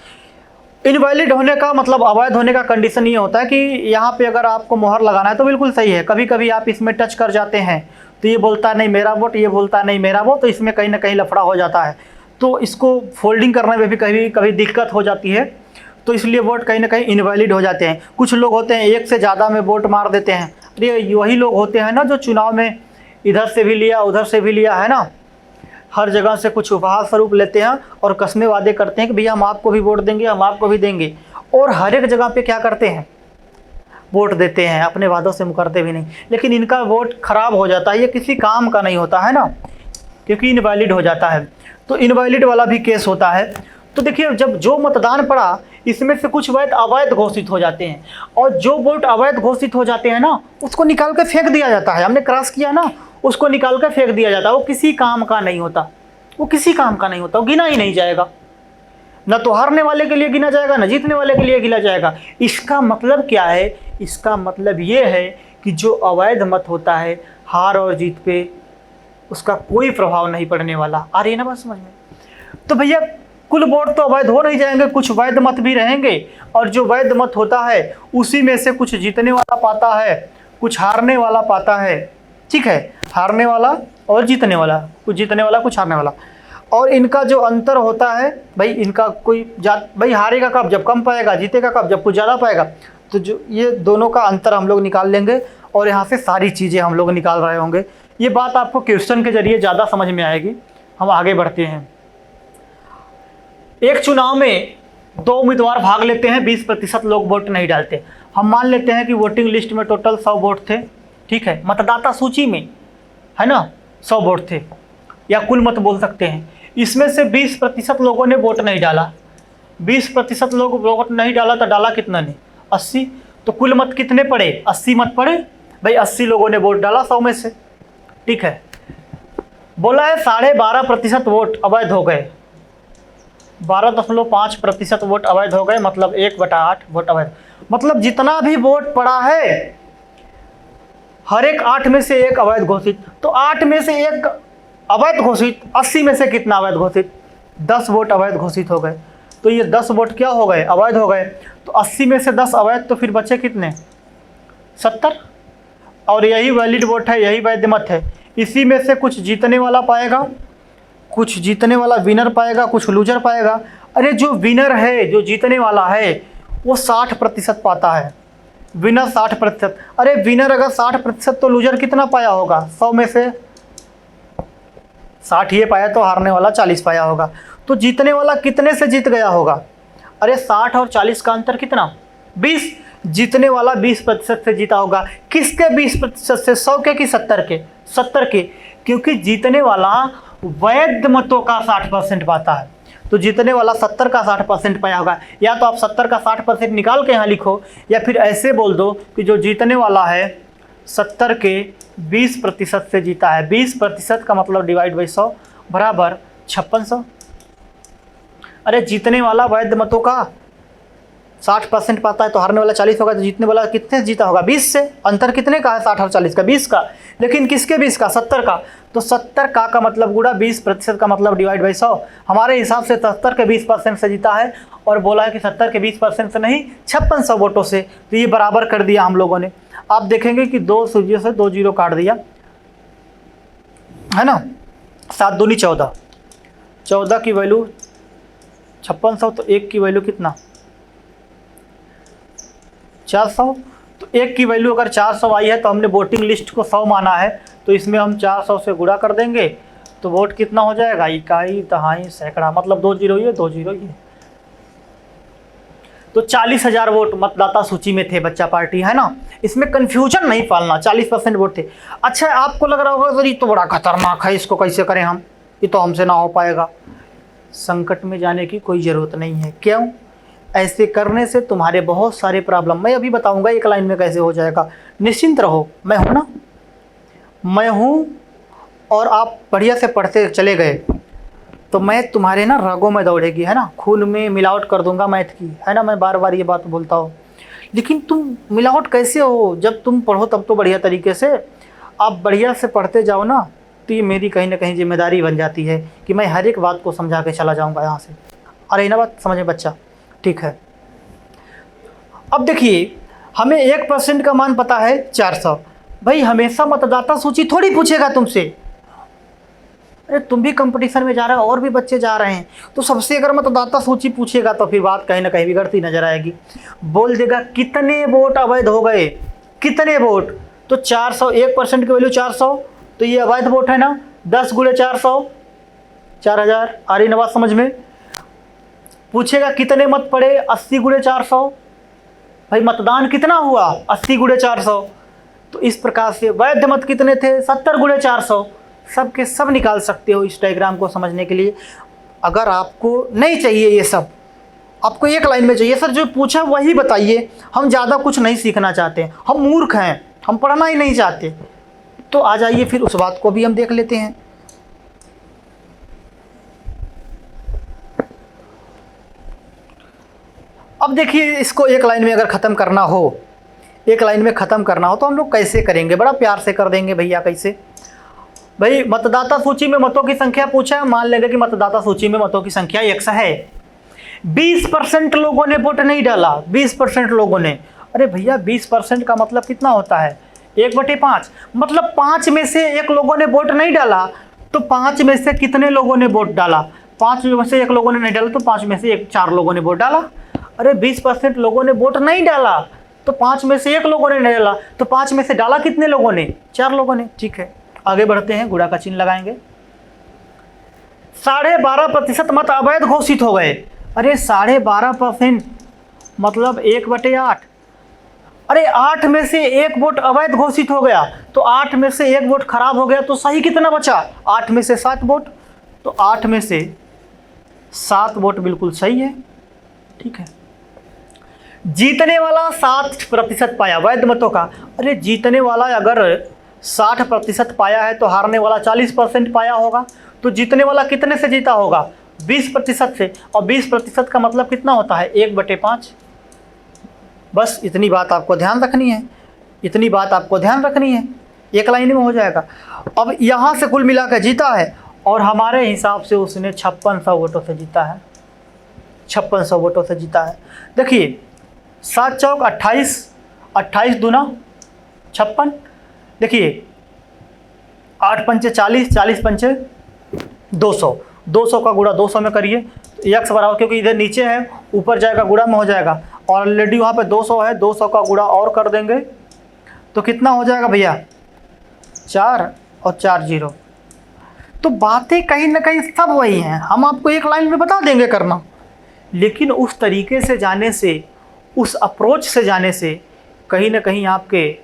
इनवैलिड होने का मतलब, अवैध होने का कंडीशन ये होता है कि यहाँ पे अगर आपको मोहर लगाना है तो बिल्कुल सही है, कभी कभी आप इसमें टच कर जाते हैं तो ये बोलता नहीं मेरा वोट, ये बोलता नहीं मेरा वोट, तो इसमें कहीं ना कहीं लफड़ा हो जाता है। तो इसको फोल्डिंग करने में भी कभी कभी दिक्कत हो जाती है, तो इसलिए वोट कहीं ना कहीं इनवैलिड हो जाते हैं। कुछ लोग होते हैं एक से ज़्यादा में वोट मार देते हैं। अरे वही लोग होते हैं ना जो चुनाव में इधर से भी लिया उधर से भी लिया, है ना, हर जगह से कुछ उपहार स्वरूप लेते हैं और कस्में वादे करते हैं कि भैया हम आपको भी वोट देंगे, हम आपको भी देंगे, और हर एक जगह पे क्या करते हैं, वोट देते हैं, अपने वादों से मुकरते भी नहीं। लेकिन इनका वोट खराब हो जाता है, ये किसी काम का नहीं होता है ना, क्योंकि इनवैलिड हो जाता है। तो इनवैलिड वाला भी केस होता है। तो देखिए जब जो मतदान पड़ा इसमें से कुछ वोट अवैध घोषित हो जाते हैं, और जो वोट अवैध घोषित हो जाते हैं ना उसको निकाल कर फेंक दिया जाता है। हमने क्रॉस किया ना, उसको निकाल कर फेंक दिया जाता है। वो किसी काम का नहीं होता, वो किसी काम का नहीं होता, वो गिना ही नहीं जाएगा। न तो हारने वाले के लिए गिना जाएगा, न जीतने वाले के लिए गिना जाएगा। इसका मतलब क्या है, इसका मतलब ये है कि जो अवैध मत होता है हार और जीत पे उसका कोई प्रभाव नहीं पड़ने वाला। आ रही है ना बात समझ में? तो भैया कुल वोट तो अवैध हो नहीं जाएंगे, कुछ वैध मत भी रहेंगे, और जो वैध मत होता है उसी में से कुछ जीतने वाला पाता है, कुछ हारने वाला पाता है, ठीक है, हारने वाला और जीतने वाला, कुछ जीतने वाला कुछ हारने वाला। और इनका जो अंतर होता है भाई, इनका कोई भाई हारेगा कब, जब कम पाएगा, जीतेगा कब, जब कुछ ज़्यादा पाएगा। तो जो ये दोनों का अंतर हम लोग निकाल लेंगे और यहाँ से सारी चीज़ें हम लोग निकाल रहे होंगे। ये बात आपको क्वेश्चन के जरिए ज़्यादा समझ में आएगी। हम आगे बढ़ते हैं। एक चुनाव में 2 उम्मीदवार भाग लेते हैं, 20% लोग वोट नहीं डालते। हम मान लेते हैं कि वोटिंग लिस्ट में टोटल 100 वोट थे, ठीक है, मतदाता सूची में, है ना, 100 वोट थे, या कुल मत बोल सकते हैं। इसमें से 20% लोगों ने वोट नहीं डाला। 20% लोग वोट नहीं डाला तो डाला कितना ने, 80। तो कुल मत कितने पड़े, 80 मत पड़े भाई। 80 लोगों ने वोट डाला 100 में से, ठीक है। बोला है 12.5% वोट अवैध हो गए, 12.5% वोट अवैध हो गए, मतलब 1/8 वोट अवैध। मतलब जितना भी वोट पड़ा है हर एक 8 में से एक अवैध घोषित, तो 8 में से एक अवैध घोषित, 80 में से कितना अवैध घोषित, 10 वोट अवैध घोषित हो गए। तो ये 10 वोट क्या हो गए, अवैध हो गए। तो 80 में से 10 अवैध, तो फिर बचे कितने, 70। और यही वैलिड वोट है, यही वैध मत है। इसी में से कुछ जीतने वाला पाएगा, कुछ जीतने वाला विनर पाएगा, कुछ लूजर पाएगा। अरे जो विनर है, जो जीतने वाला है, वो 60% पाता है, विनर 60%। अरे विनर अगर 60%, तो लूजर कितना पाया होगा, 100 में से 60 ये पाया, तो हारने वाला 40 पाया होगा। तो जीतने वाला कितने से जीत गया होगा, अरे 60 और 40 का अंतर कितना, 20। जीतने वाला 20% से जीता होगा। किसके 20% से, 100 के कि 70 के, 70 के, क्योंकि जीतने वाला वैध मतों का 60% पाता है। तो जीतने वाला 70 का 60% पाया होगा। या तो आप 70 का 60% निकाल के यहाँ लिखो, या फिर ऐसे बोल दो कि जो जीतने वाला है 70 के 20% से जीता है। 20% का मतलब डिवाइड बाई 100 बराबर 5600। अरे जीतने वाला वैध मतों का 60% पाता है, तो हारने वाला 40 होगा। तो जीतने वाला कितने से जीता होगा, 20 से। अंतर कितने का है, 60 और 40 का, 20 का। लेकिन किसके 20 का, 70 का। तो 70 का मतलब गुणा 20% का मतलब डिवाइड बाई 100। हमारे हिसाब से 70 के 20% से जीता है, और बोला है कि 70 के 20% से नहीं, 5600 वोटों से। तो ये बराबर कर दिया हम लोगों ने। आप देखेंगे कि 2 सूर्यों से 2 जीरो काट दिया, है ना। 7 दूनी 14, 14 की वैल्यू 5600, तो 1 की वैल्यू कितना, 400। तो 1 की वैल्यू अगर 400 आई है, तो हमने वोटिंग लिस्ट को 100 माना है, तो इसमें हम 400 से गुणा कर देंगे, तो वोट कितना हो जाएगा, इकाई, दहाई, सैकड़ा, मतलब 2 जीरो ये, 2 जीरो ये। तो 40,000 वोट मतदाता सूची में थे बच्चा पार्टी, है ना। इसमें कंफ्यूजन नहीं पालना, 40% वोट थे। अच्छा, आपको लग रहा होगा सर ये तो बड़ा खतरनाक है, इसको कैसे करें हम, ये तो हमसे ना हो पाएगा। संकट में जाने की कोई ज़रूरत नहीं है। क्यों, ऐसे करने से तुम्हारे बहुत सारे प्रॉब्लम, मैं अभी बताऊंगा एक लाइन में कैसे हो जाएगा। निश्चिंत रहो, मैं हूँ ना, मैं हूँ, और आप बढ़िया से पढ़ते चले गए, तो मैं तुम्हारे ना रगों में दौड़ेगी, है ना, खून में मिलावट कर दूंगा मैथ की, है ना। मैं बार बार ये बात बोलता हूँ, लेकिन तुम मिलावट कैसे हो, जब तुम पढ़ो तब तो बढ़िया तरीके से। आप बढ़िया से पढ़ते जाओ ना, तो ये मेरी कहीं ना कहीं जिम्मेदारी बन जाती है कि मैं हर एक बात को समझा के चला जाऊँगा यहाँ से। अरे ना बात समझे बच्चा, ठीक है। अब देखिए, हमें 1% का मान पता है 400। भाई हमेशा मतदाता सूची थोड़ी पूछेगा तुमसे। अरे तुम भी कंपटीशन में जा रहे हो, और भी बच्चे जा रहे हैं, तो सबसे अगर मतदाता सूची पूछेगा तो फिर बात कहीं ना कहीं बिगड़ती नजर आएगी। बोल देगा कितने वोट अवैध हो गए, कितने वोट, तो 400, 1% की वैल्यू 400, तो ये अवैध वोट है ना। 10 गुणे 400, 4000। आ रही ना बात समझ में। पूछेगा कितने मत पड़े, 80 गुणे 400। भाई मतदान कितना हुआ, 80 गुणे 400। तो इस प्रकार से वैध मत कितने थे, 70 गुणे 400। सब के सब निकाल सकते हो इस डायग्राम को समझने के लिए। अगर आपको नहीं चाहिए ये सब, आपको एक लाइन में चाहिए, सर जो पूछा वही बताइए, हम ज़्यादा कुछ नहीं सीखना चाहते, हम मूर्ख हैं, हम पढ़ना ही नहीं चाहते, तो आ जाइए, फिर उस बात को भी हम देख लेते हैं। अब देखिए, इसको एक लाइन में अगर ख़त्म करना हो, एक लाइन में ख़त्म करना हो, तो हम लोग कैसे करेंगे, बड़ा प्यार से कर देंगे भैया। कैसे, भाई मतदाता सूची में मतों की संख्या पूछा है, मान लेंगे कि मतदाता सूची में मतों की संख्या 100 है। 20% लोगों ने वोट नहीं डाला, 20% लोगों ने। अरे भैया 20% का मतलब कितना होता है, 1/5। मतलब 5 में से 1 लोगों ने वोट नहीं डाला, तो 5 में से कितने लोगों ने वोट डाला, 5 में से 1 लोगों ने नहीं डाला, तो 5 में से 4 लोगों ने वोट डाला। अरे 20% लोगों ने वोट नहीं डाला, तो 5 में से 1 लोगों ने नहीं डाला, तो 5 में से डाला कितने लोगों ने, 4 लोगों ने। ठीक है, आगे बढ़ते हैं, गुणा का चिन्ह लगाएंगे। 12.5% मत अवैध घोषित हो गए। अरे 12.5% मतलब 1/8। अरे 8 में से 1 वोट अवैध घोषित हो गया, तो 8 में से 1 वोट खराब हो गया, तो सही कितना बचा, 8 में से 7 वोट। तो 8 में से 7 वोट बिल्कुल सही है। ठीक है, जीतने वाला 60% पाया वैध मतों का। अरे जीतने वाला अगर 60% पाया है, तो हारने वाला 40% पाया होगा। तो जीतने वाला कितने से जीता होगा, 20% से। और 20% का मतलब कितना होता है, 1/5। बस इतनी बात आपको ध्यान रखनी है। इतनी बात आपको ध्यान रखनी है, एक लाइन में हो जाएगा। अब यहाँ से कुल मिलाकर जीता है और हमारे हिसाब से उसने 5600 वोटों से जीता है, 5600 वोटों से जीता है। देखिए 7 चौक 28, 28 दूना 56, देखिए 8 पंचे 40, 40 पंचे 200, 200 का गुणा 200 में करिए तो x बराबर, क्योंकि इधर नीचे है ऊपर जाएगा गुणा में हो जाएगा, ऑलरेडी वहाँ पे 200 है, 200 का गुणा और कर देंगे तो कितना हो जाएगा भैया 4 और 4 0। तो बातें कहीं ना कहीं सब वही हैं, हम आपको एक लाइन में बता देंगे करना, लेकिन उस तरीके से जाने से, उस अप्रोच से जाने से कहीं ना कहीं आपके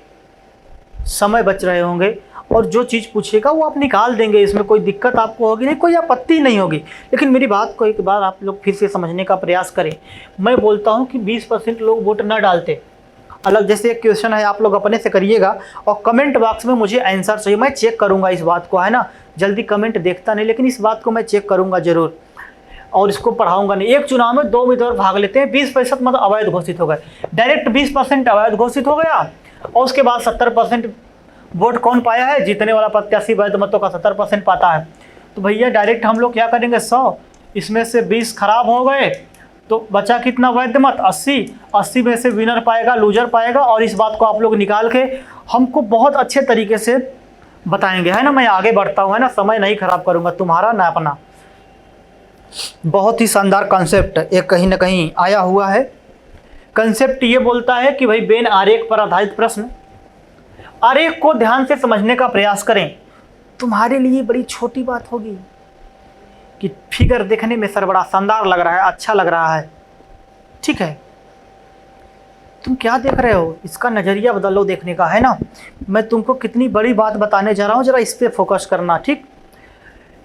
समय बच रहे होंगे और जो चीज़ पूछेगा वो आप निकाल देंगे, इसमें कोई दिक्कत आपको होगी नहीं, कोई आपत्ति नहीं होगी। लेकिन मेरी बात को एक बार आप लोग फिर से समझने का प्रयास करें। मैं बोलता हूँ कि 20% लोग वोट ना डालते, अलग जैसे एक क्वेश्चन है आप लोग अपने से करिएगा और कमेंट बॉक्स में मुझे आंसर चाहिए, मैं चेक करूँगा इस बात को, है ना, जल्दी कमेंट देखता नहीं, लेकिन इस बात को मैं चेक करूँगा ज़रूर और इसको पढ़ाऊँगा नहीं। एक चुनाव में 2 उम्मीदवार भाग लेते हैं, 20% मतलब अवैध घोषित हो गए, डायरेक्ट 20% अवैध घोषित हो गया और उसके बाद 70% वोट कौन पाया है, जीतने वाला प्रत्याशी वैध मतों का 70% पाता है। तो भैया डायरेक्ट हम लोग क्या करेंगे 100, इसमें से 20 खराब हो गए तो बचा कितना वैध मत 80, 80 में से विनर पाएगा लूजर पाएगा, और इस बात को आप लोग निकाल के हमको बहुत अच्छे तरीके से बताएंगे, है ना। मैं आगे बढ़ता हूँ, है ना, समय नहीं खराब करूँगा तुम्हारा ना अपना। बहुत ही शानदार कॉन्सेप्ट एक कहीं ना कहीं आया हुआ है। कॉन्सेप्ट ये बोलता है कि भाई वेन आरेख पर आधारित प्रश्न, आरेख को ध्यान से समझने का प्रयास करें। तुम्हारे लिए बड़ी छोटी बात होगी कि फिगर देखने में सर बड़ा शानदार लग रहा है, अच्छा लग रहा है, ठीक है, तुम क्या देख रहे हो, इसका नज़रिया बदल लो देखने का, है ना। मैं तुमको कितनी बड़ी बात बताने जा रहा हूँ, जरा इस पर फोकस करना, ठीक।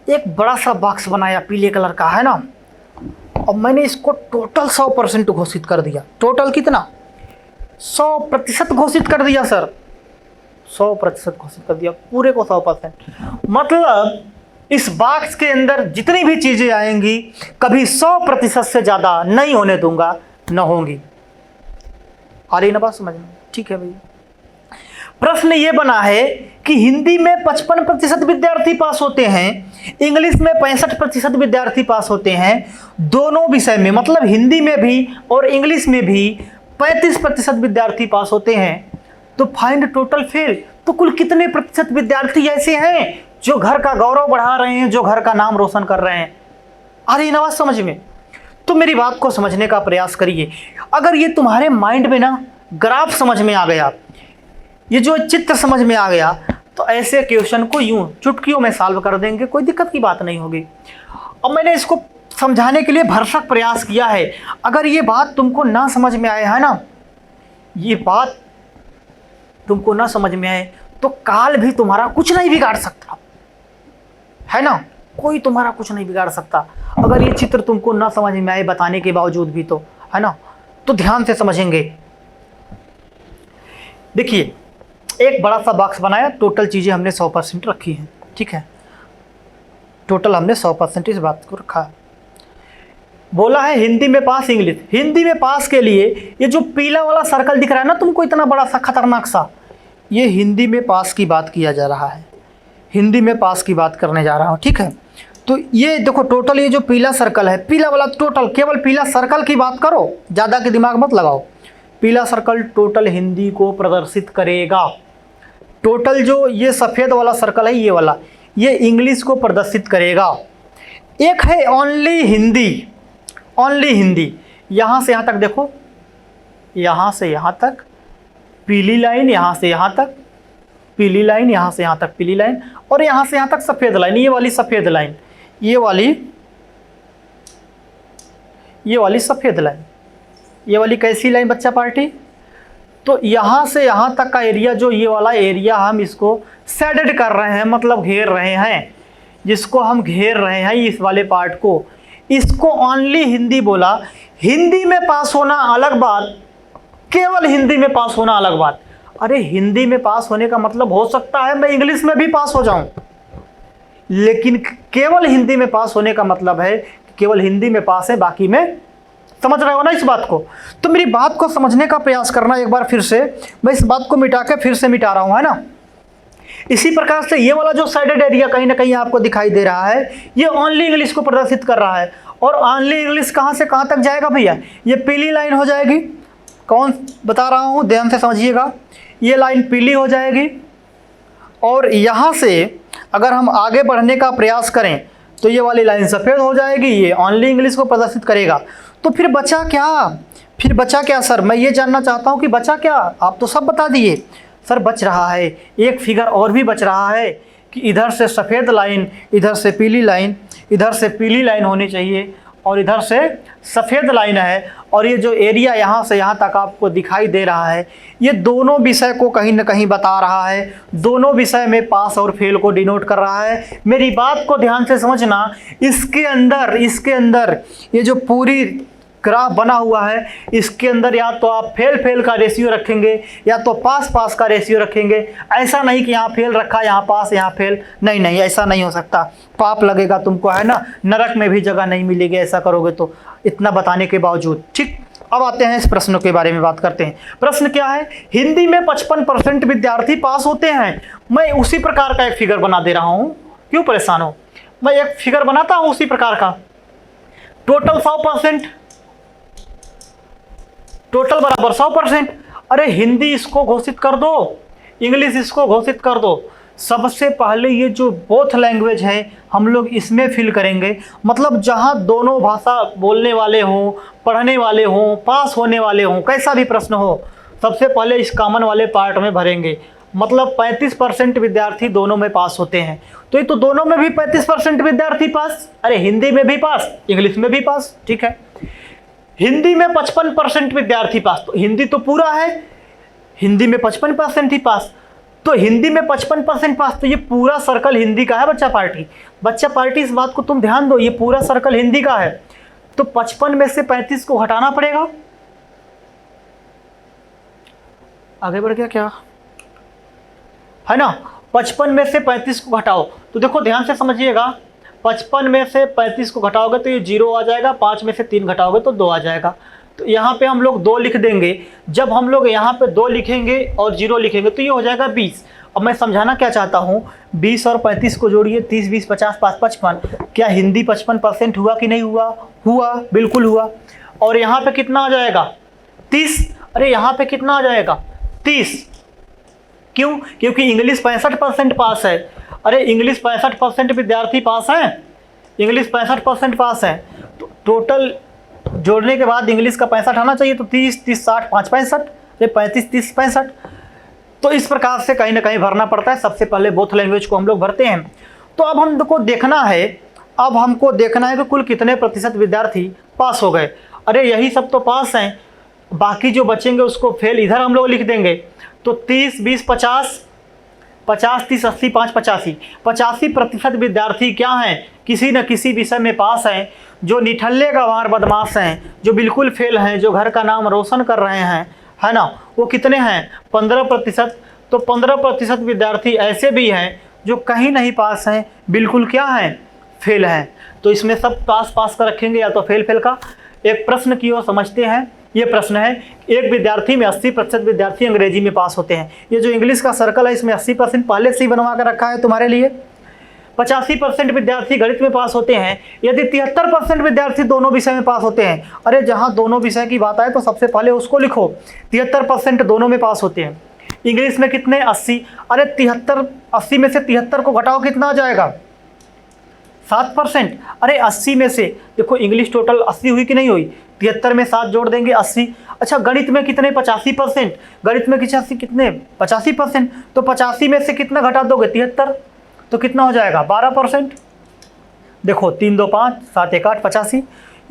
एक बड़ा सा बॉक्स बनाया पीले कलर का, है ना, और मैंने इसको टोटल 100% घोषित कर दिया। टोटल कितना 100% घोषित कर दिया सर, 100% घोषित कर दिया, पूरे को 100%। मतलब इस बॉक्स के अंदर जितनी भी चीज़ें आएंगी कभी 100% से ज़्यादा नहीं होने दूंगा, न होंगी। आ रही ना बात समझ में, ठीक है भैया। प्रश्न ये बना है कि हिंदी में 55% विद्यार्थी पास होते हैं, इंग्लिश में 65% विद्यार्थी पास होते हैं, दोनों विषय में मतलब हिंदी में भी और इंग्लिश में भी 35% विद्यार्थी पास होते हैं। तो फाइंड टोटल फेल, तो कुल कितने प्रतिशत विद्यार्थी ऐसे हैं जो घर का गौरव बढ़ा रहे हैं, जो घर का नाम रोशन कर रहे हैं। आ रही ना बात समझ में। तो मेरी बात को समझने का प्रयास करिए। अगर ये तुम्हारे माइंड में ना ग्राफ समझ में आ गया, ये जो चित्र समझ में आ गया, तो ऐसे क्वेश्चन को यूं चुटकियों में सॉल्व कर देंगे, कोई दिक्कत की बात नहीं होगी। अब मैंने इसको समझाने के लिए भरसक प्रयास किया है। अगर ये बात तुमको ना समझ में आए, है ना, ये बात तुमको ना समझ में आए तो काल भी तुम्हारा कुछ नहीं बिगाड़ सकता, है ना, कोई तुम्हारा कुछ नहीं बिगाड़ सकता। अगर ये चित्र तुमको ना समझ में आए बताने के बावजूद भी, तो है ना, तो ध्यान से समझेंगे। देखिए एक बड़ा सा बॉक्स बनाया, टोटल चीज़ें हमने 100% रखी हैं, ठीक है, टोटल हमने 100% इस बात को रखा है। बोला है हिंदी में पास, इंग्लिश। हिंदी में पास के लिए ये जो पीला वाला सर्कल दिख रहा है ना तुमको, इतना बड़ा सा खतरनाक सा, ये हिंदी में पास की बात किया जा रहा है, हिंदी में पास की बात करने जा रहा हूँ, ठीक है। तो ये देखो टोटल ये जो पीला सर्कल है, पीला वाला टोटल, केवल पीला सर्कल की बात करो, ज़्यादा के दिमाग मत लगाओ। पीला सर्कल टोटल हिंदी को प्रदर्शित करेगा। टोटल जो ये सफ़ेद वाला सर्कल है, ये वाला, ये इंग्लिश को प्रदर्शित करेगा। एक है ओनली हिंदी, ओनली हिंदी। यहाँ से यहाँ तक देखो, यहाँ से यहाँ तक पीली लाइन, यहाँ से यहाँ तक पीली लाइन, यहाँ से यहाँ तक पीली लाइन, और यहाँ से यहाँ तक सफ़ेद लाइन, ये वाली सफ़ेद लाइन, ये वाली सफ़ेद लाइन, ये वाली कैसी लाइन बच्चा पार्टी। तो यहाँ से यहाँ तक का एरिया, जो ये वाला एरिया हम इसको शेडेड कर रहे हैं, मतलब घेर रहे हैं, जिसको हम घेर रहे हैं इस वाले पार्ट को, इसको ओनली हिंदी बोला। हिंदी में पास होना अलग बात, केवल हिंदी में पास होना अलग बात। अरे हिंदी में पास होने का मतलब हो सकता है मैं इंग्लिश में भी पास हो जाऊं, लेकिन केवल हिंदी में पास होने का मतलब है केवल हिंदी में पास है, बाकी में समझ रहे हो ना इस बात को? तो मेरी बात को समझने का प्रयास करना एक बार फिर से। मैं इस बात को मिटा के फिर से मिटा रहा हूँ, है ना। इसी प्रकार से ये वाला जो साइडेड एरिया कहीं ना कहीं आपको दिखाई दे रहा है, ये ओनली इंग्लिश को प्रदर्शित कर रहा है। और ओनली इंग्लिश कहाँ से कहाँ तक जाएगा भैया? ये पीली लाइन हो जाएगी। कौन बता रहा हूँ, ध्यान से समझिएगा। ये लाइन पीली हो जाएगी और यहाँ से अगर हम आगे बढ़ने का प्रयास करें तो ये वाली लाइन सफ़ेद हो जाएगी। ये ओनली इंग्लिश को प्रदर्शित करेगा। तो फिर बचा क्या? फिर बचा क्या सर? मैं ये जानना चाहता हूँ कि बचा क्या? आप तो सब बता दिए सर। बच रहा है एक फिगर और भी बच रहा है कि इधर से सफ़ेद लाइन, इधर से पीली लाइन, इधर से पीली लाइन होनी चाहिए और इधर से सफ़ेद लाइन है। और ये जो एरिया यहाँ से यहाँ तक आपको दिखाई दे रहा है, ये दोनों विषय को कहीं ना कहीं बता रहा है। दोनों विषय में पास और फेल को डिनोट कर रहा है। मेरी बात को ध्यान से समझना। इसके अंदर ये जो पूरी ग्राफ बना हुआ है, इसके अंदर या तो आप फेल फेल का रेशियो रखेंगे या तो पास पास का रेशियो रखेंगे। ऐसा नहीं कि यहाँ फेल रखा, यहाँ पास, यहाँ फेल। नहीं नहीं, ऐसा नहीं हो सकता। पाप लगेगा तुमको, है ना। नरक में भी जगह नहीं मिलेगी ऐसा करोगे तो, इतना बताने के बावजूद। ठीक, अब आते हैं इस प्रश्नों के बारे में बात करते हैं। प्रश्न क्या है? हिंदी में 55% विद्यार्थी पास होते हैं। मैं उसी प्रकार का एक फिगर बना दे रहा हूँ, क्यों परेशान हो? मैं एक फिगर बनाता हूँ उसी प्रकार का। टोटल 100%, टोटल बराबर 100%। अरे हिंदी इसको घोषित कर दो, इंग्लिश इसको घोषित कर दो। सबसे पहले ये जो बोथ लैंग्वेज है हम लोग इसमें फिल करेंगे। मतलब जहाँ दोनों भाषा बोलने वाले हों, पढ़ने वाले हों, पास होने वाले हों, कैसा भी प्रश्न हो, सबसे पहले इस कॉमन वाले पार्ट में भरेंगे। मतलब 35% विद्यार्थी दोनों में पास होते हैं। तो ये तो दोनों में भी 35% विद्यार्थी पास। अरे हिंदी में भी पास, इंग्लिश में भी पास। ठीक है, हिंदी में 55% विद्यार्थी पास, तो हिंदी तो पूरा है, हिंदी में 55% ही पास। तो हिंदी में 55% पास, तो ये पूरा सर्कल हिंदी का है बच्चा पार्टी। बच्चा पार्टी इस बात को तुम ध्यान दो, ये पूरा सर्कल हिंदी का है। तो 55 में से 35 को हटाना पड़ेगा। आगे बढ़ गया क्या, है ना। 55 में से 35 को घटाओ तो देखो ध्यान से समझिएगा। 55 में से 35 को घटाओगे तो ये 0 आ जाएगा। 5 में से 3 घटाओगे तो 2 आ जाएगा। तो यहाँ पे हम लोग 2 लिख देंगे। जब हम लोग यहाँ पे 2 लिखेंगे और 0 लिखेंगे तो ये हो जाएगा 20। अब मैं समझाना क्या चाहता हूँ, 20 और 35 को जोड़िए, 30 20 50 5 55। क्या हिंदी 55% हुआ कि नहीं हुआ? हुआ, बिल्कुल हुआ। और यहाँ पे कितना आ जाएगा? 30। अरे यहाँ पे कितना आ जाएगा? 30। क्यों? क्योंकि इंग्लिश 65% पास है। अरे इंग्लिश 65% विद्यार्थी पास हैं, इंग्लिश 65% पास हैं। तो टोटल जोड़ने के बाद इंग्लिश का 65 आना चाहिए। तो 30 30 60 5 65, 35 30 65। तो इस प्रकार से कहीं ना कहीं भरना पड़ता है। सबसे पहले बोथ लैंग्वेज को हम लोग भरते हैं। तो अब हमको देखना है, कि कुल कितने प्रतिशत विद्यार्थी पास हो गए। अरे यही सब तो पास हैं, बाकी जो बचेंगे उसको फेल इधर हम लोग लिख देंगे। तो 30 20 50, 50 30 80 5 85, 85% विद्यार्थी क्या हैं? किसी न किसी विषय में पास हैं। जो निठल्ले गंवार बदमाश हैं, जो बिल्कुल फेल हैं, जो घर का नाम रोशन कर रहे हैं, है ना, वो कितने हैं? 15%। तो 15% विद्यार्थी ऐसे भी हैं जो कहीं नहीं पास हैं, बिल्कुल क्या हैं? फेल हैं। तो इसमें सब पास पास का रखेंगे या तो फेल फेल का। एक प्रश्न की ओर समझते हैं। ये प्रश्न है, एक विद्यार्थी में 80% विद्यार्थी अंग्रेजी में पास होते हैं। ये जो इंग्लिश का सर्कल है इसमें 80% पहले से ही बनवा कर रखा है तुम्हारे लिए। 85% विद्यार्थी गणित में पास होते हैं। यदि 73% विद्यार्थी दोनों विषय में पास होते हैं। अरे जहाँ दोनों विषय की बात आए तो सबसे पहले उसको लिखो। 73% दोनों में पास होते हैं। इंग्लिश में कितने? 80। अरे 73, 80 में से 73 को घटाओ, कितना आ जाएगा? 7%। अरे 80 में से देखो इंग्लिश टोटल 80 हुई कि नहीं हुई? 73 में 7 जोड़ देंगे 80। अच्छा गणित में कितने? 85%। गणित में कितने? 85%। तो 85 में से कितना घटा दोगे? 73। तो कितना हो जाएगा? 12%। देखो 3 2 5 7 1 8 85।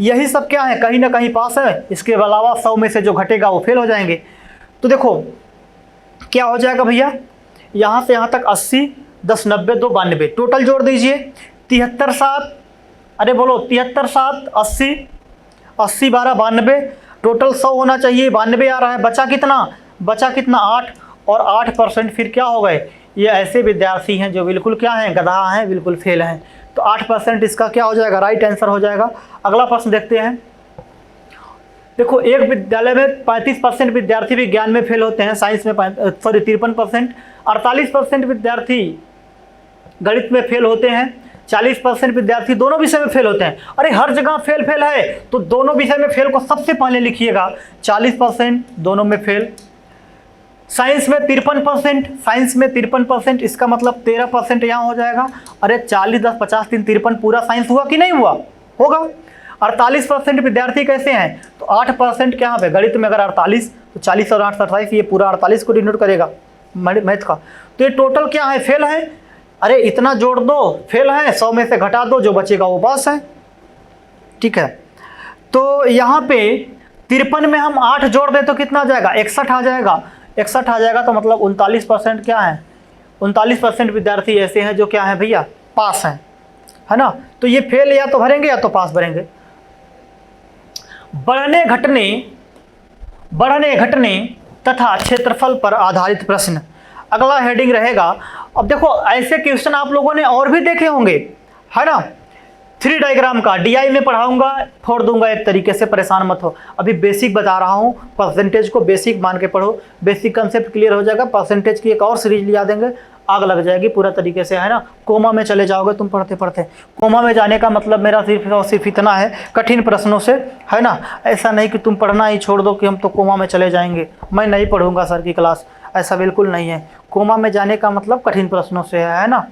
यही सब क्या है? कहीं ना कहीं पास है। इसके अलावा 100 में से जो घटेगा वो फेल हो जाएंगे। तो देखो क्या हो जाएगा भैया, यहाँ से यहाँ तक 80 10 90 2 92, टोटल जोड़ दीजिए 73 7। अरे बोलो 73 7 80, 80 12 92, टोटल 100 होना चाहिए, 92 आ रहा है। बचा कितना? 8। और 8% फिर क्या हो गए? ये ऐसे विद्यार्थी हैं जो बिल्कुल क्या हैं? गधा हैं, बिल्कुल फेल हैं। तो 8% इसका क्या हो जाएगा? राइट आंसर हो जाएगा। अगला प्रश्न देखते हैं। देखो एक विद्यालय में 35% विद्यार्थी विज्ञान में फेल होते हैं, साइंस में 53%, 48% विद्यार्थी गणित में फेल होते हैं, 40% विद्यार्थी दोनों विषय में फेल होते हैं। अरे हर जगह फेल फेल है, तो दोनों विषय में फेल को सबसे पहले लिखिएगा। 40% दोनों में फेल। साइंस में 53%, साइंस में 53%, इसका मतलब 13% यहाँ हो जाएगा। अरे 40 10 50 3 53, पूरा साइंस हुआ कि नहीं हुआ? होगा। 48% विद्यार्थी कैसे हैं? तो 8% क्या है गणित में, अगर 48 तो 40 और 8 28, ये पूरा 48 को डिनोट करेगा मैथ का। तो ये टोटल क्या है? फेल है। अरे इतना जोड़ दो, फेल है, 100 में से घटा दो, जो बचेगा वो पास है। ठीक है, तो यहाँ पे 53 में हम 8 जोड़ दें तो कितना आ जाएगा? 61 आ जाएगा। 61 आ जाएगा, तो मतलब 39% क्या है? 39% विद्यार्थी ऐसे हैं जो क्या है भैया? पास हैं, है ना। तो ये फेल या तो भरेंगे या तो पास भरेंगे। बढ़ने घटने तथा क्षेत्रफल पर आधारित प्रश्न, अगला हेडिंग रहेगा। अब देखो ऐसे क्वेश्चन आप लोगों ने और भी देखे होंगे, है ना। 3 डायग्राम का DI में पढ़ाऊंगा, फोड़ दूंगा एक तरीके से, परेशान मत हो। अभी बेसिक बता रहा हूँ, परसेंटेज को बेसिक मान के पढ़ो, बेसिक कंसेप्ट क्लियर हो जाएगा। परसेंटेज की एक और सीरीज लिया देंगे, आग लग जाएगी पूरा तरीके से, है ना। कोमा में चले जाओगे तुम पढ़ते पढ़ते। कोमा में जाने का मतलब मेरा सिर्फ और सिर्फ इतना है, कठिन प्रश्नों से, है ना। ऐसा नहीं कि तुम पढ़ना ही छोड़ दो कि हम तो कोमा में चले जाएंगे, मैं नहीं पढ़ूंगा सर की क्लास, ऐसा बिल्कुल नहीं है। कोमा में जाने का मतलब कठिन प्रश्नों से है ना।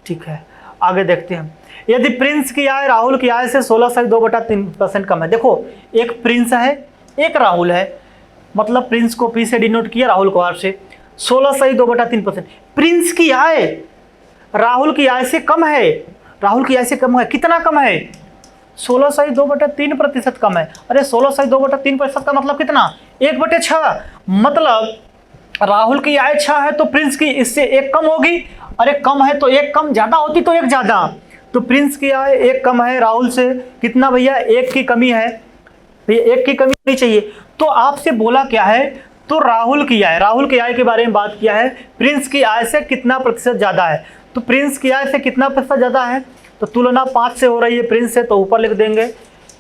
ठीक है, आगे देखते हैं। यदि प्रिंस की आय राहुल की आय से 16.2/3% कम है। देखो एक प्रिंस है, एक राहुल है, मतलब प्रिंस को P से डिनोट किया, राहुल को R से। 16.2/3%। प्रिंस की आय राहुल की आय से कम है, राहुल की आय से कम है। कितना कम है? 16.2/3% कम है। अरे 16.2/3% का मतलब कितना? 1/6। मतलब राहुल की आय 6 है तो प्रिंस की इससे 1 कम होगी। अरे कम है तो 1 कम, ज्यादा होती तो 1 ज्यादा। तो प्रिंस की आय 1 कम है राहुल से, कितना भैया? 1 की कमी है भैया, 1 की कमी नहीं चाहिए। तो आपसे बोला क्या है? तो राहुल की आय के बारे में बात किया है, प्रिंस की आय से कितना प्रतिशत ज्यादा है। तो प्रिंस की आय से कितना प्रतिशत ज्यादा है? तो तुलना 5 से हो रही है प्रिंस से, तो ऊपर लिख देंगे,